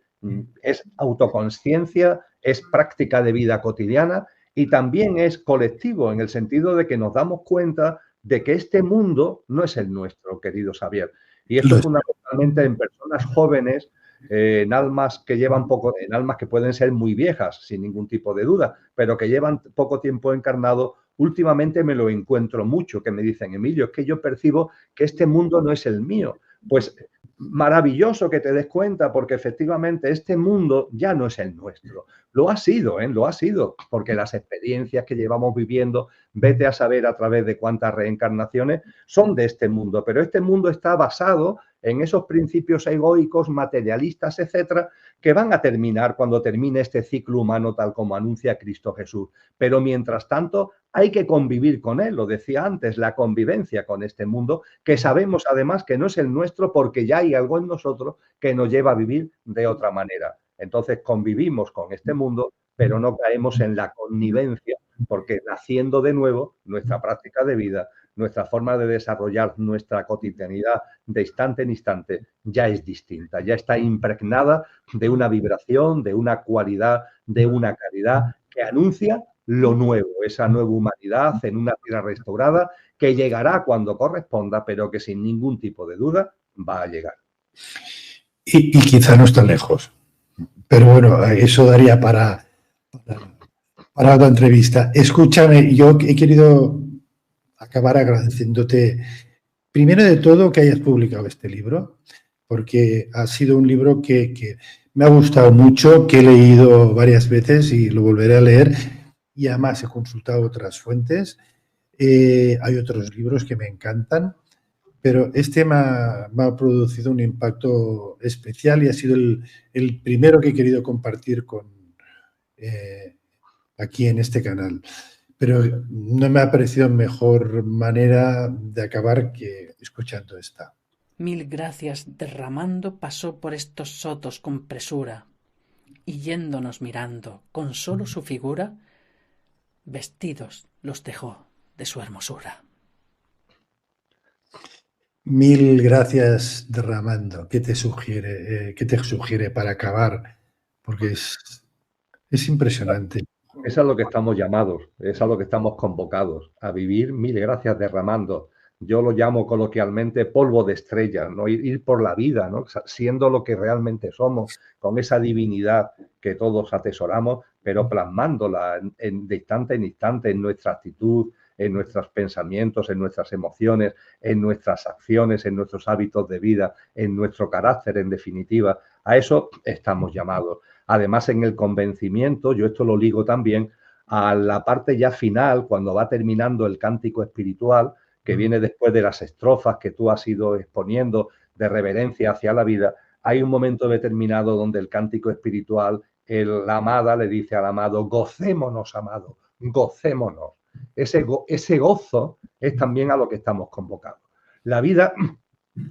es autoconsciencia, es práctica de vida cotidiana y también es colectivo en el sentido de que nos damos cuenta de que este mundo no es el nuestro, querido Xavier. Y esto fundamentalmente en personas jóvenes, en almas que llevan poco, en almas que pueden ser muy viejas, sin ningún tipo de duda, pero que llevan poco tiempo encarnado. Últimamente me lo encuentro mucho, que me dicen, Emilio, es que yo percibo que este mundo no es el mío. Pues maravilloso que te des cuenta, porque efectivamente este mundo ya no es el nuestro. Lo ha sido, lo ha sido, porque las experiencias que llevamos viviendo, vete a saber a través de cuántas reencarnaciones, son de este mundo, pero este mundo está basado en esos principios egoicos, materialistas, etcétera, que van a terminar cuando termine este ciclo humano tal como anuncia Cristo Jesús. Pero mientras tanto hay que convivir con él, lo decía antes, la convivencia con este mundo, que sabemos además que no es el nuestro porque ya hay algo en nosotros que nos lleva a vivir de otra manera. Entonces convivimos con este mundo, pero no caemos en la connivencia, porque naciendo de nuevo, nuestra práctica de vida, nuestra forma de desarrollar nuestra cotidianidad de instante en instante ya es distinta, ya está impregnada de una vibración, de una cualidad, de una calidad que anuncia lo nuevo, esa nueva humanidad en una tierra restaurada que llegará cuando corresponda, pero que sin ningún tipo de duda va a llegar. Y quizá no está lejos. Pero bueno, eso daría para otra entrevista. Escúchame, yo he querido acabar agradeciéndote, primero de todo, que hayas publicado este libro, porque ha sido un libro que me ha gustado mucho, que he leído varias veces y lo volveré a leer, y además he consultado otras fuentes. Hay otros libros que me encantan, pero este me ha producido un impacto especial y ha sido el primero que he querido compartir aquí en este canal. Pero no me ha parecido mejor manera de acabar que escuchando esta. Mil gracias derramando pasó por estos sotos con presura, y yéndonos mirando con solo su figura, vestidos los dejó de su hermosura. Mil gracias derramando. ¿Qué te sugiere para acabar? Porque es impresionante. Es a lo que estamos llamados, es a lo que estamos convocados, a vivir mil gracias derramando. Yo lo llamo coloquialmente polvo de estrella, ¿no? Ir por la vida, ¿no? Siendo lo que realmente somos, con esa divinidad que todos atesoramos, pero plasmándola de instante en instante en nuestra actitud, en nuestros pensamientos, en nuestras emociones, en nuestras acciones, en nuestros hábitos de vida, en nuestro carácter, en definitiva. A eso estamos llamados. Además, en el convencimiento, yo esto lo ligo también a la parte ya final, cuando va terminando el cántico espiritual, que viene después de las estrofas que tú has ido exponiendo de reverencia hacia la vida. Hay un momento determinado donde el cántico espiritual, la amada le dice al amado, gocémonos, amado, gocémonos. Ese gozo es también a lo que estamos convocados. La vida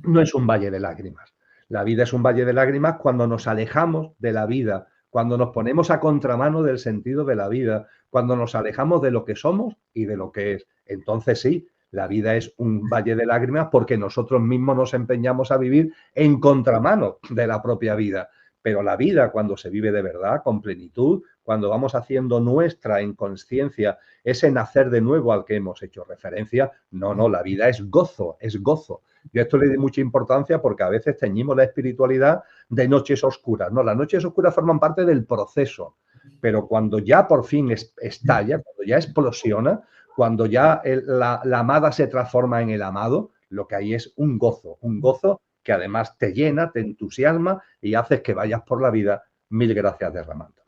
no es un valle de lágrimas. La vida es un valle de lágrimas cuando nos alejamos de la vida, cuando nos ponemos a contramano del sentido de la vida, cuando nos alejamos de lo que somos y de lo que es. Entonces sí, la vida es un valle de lágrimas porque nosotros mismos nos empeñamos a vivir en contramano de la propia vida. Pero la vida, cuando se vive de verdad, con plenitud, cuando vamos haciendo nuestra en conciencia ese nacer de nuevo al que hemos hecho referencia, no, la vida es gozo, es gozo. Yo a esto le doy mucha importancia porque a veces teñimos la espiritualidad de noches oscuras. No, las noches oscuras forman parte del proceso, pero cuando ya por fin estalla, cuando ya explosiona, cuando ya la amada se transforma en el amado, lo que hay es un gozo que además te llena, te entusiasma y haces que vayas por la vida mil gracias derramando.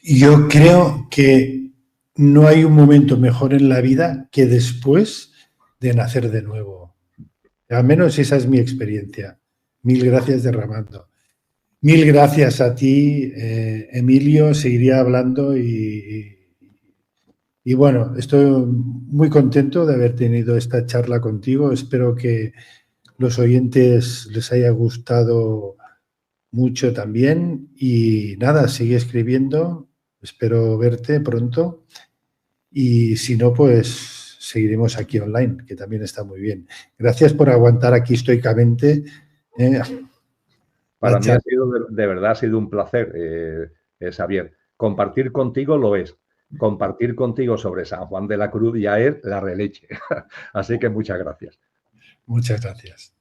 Yo creo que no hay un momento mejor en la vida que después de nacer de nuevo. Al menos esa es mi experiencia. Mil gracias derramando. Mil gracias a ti, Emilio. Seguiría hablando y bueno, estoy muy contento de haber tenido esta charla contigo. Espero que los oyentes les haya gustado mucho también. Y nada, sigue escribiendo. Espero verte pronto. Y si no, pues seguiremos aquí online, que también está muy bien. Gracias por aguantar aquí estoicamente. Para mí ha sido, de verdad, ha sido un placer, Xavier. Compartir contigo lo es. Compartir contigo sobre San Juan de la Cruz ya es la releche. Así que muchas gracias. Muchas gracias.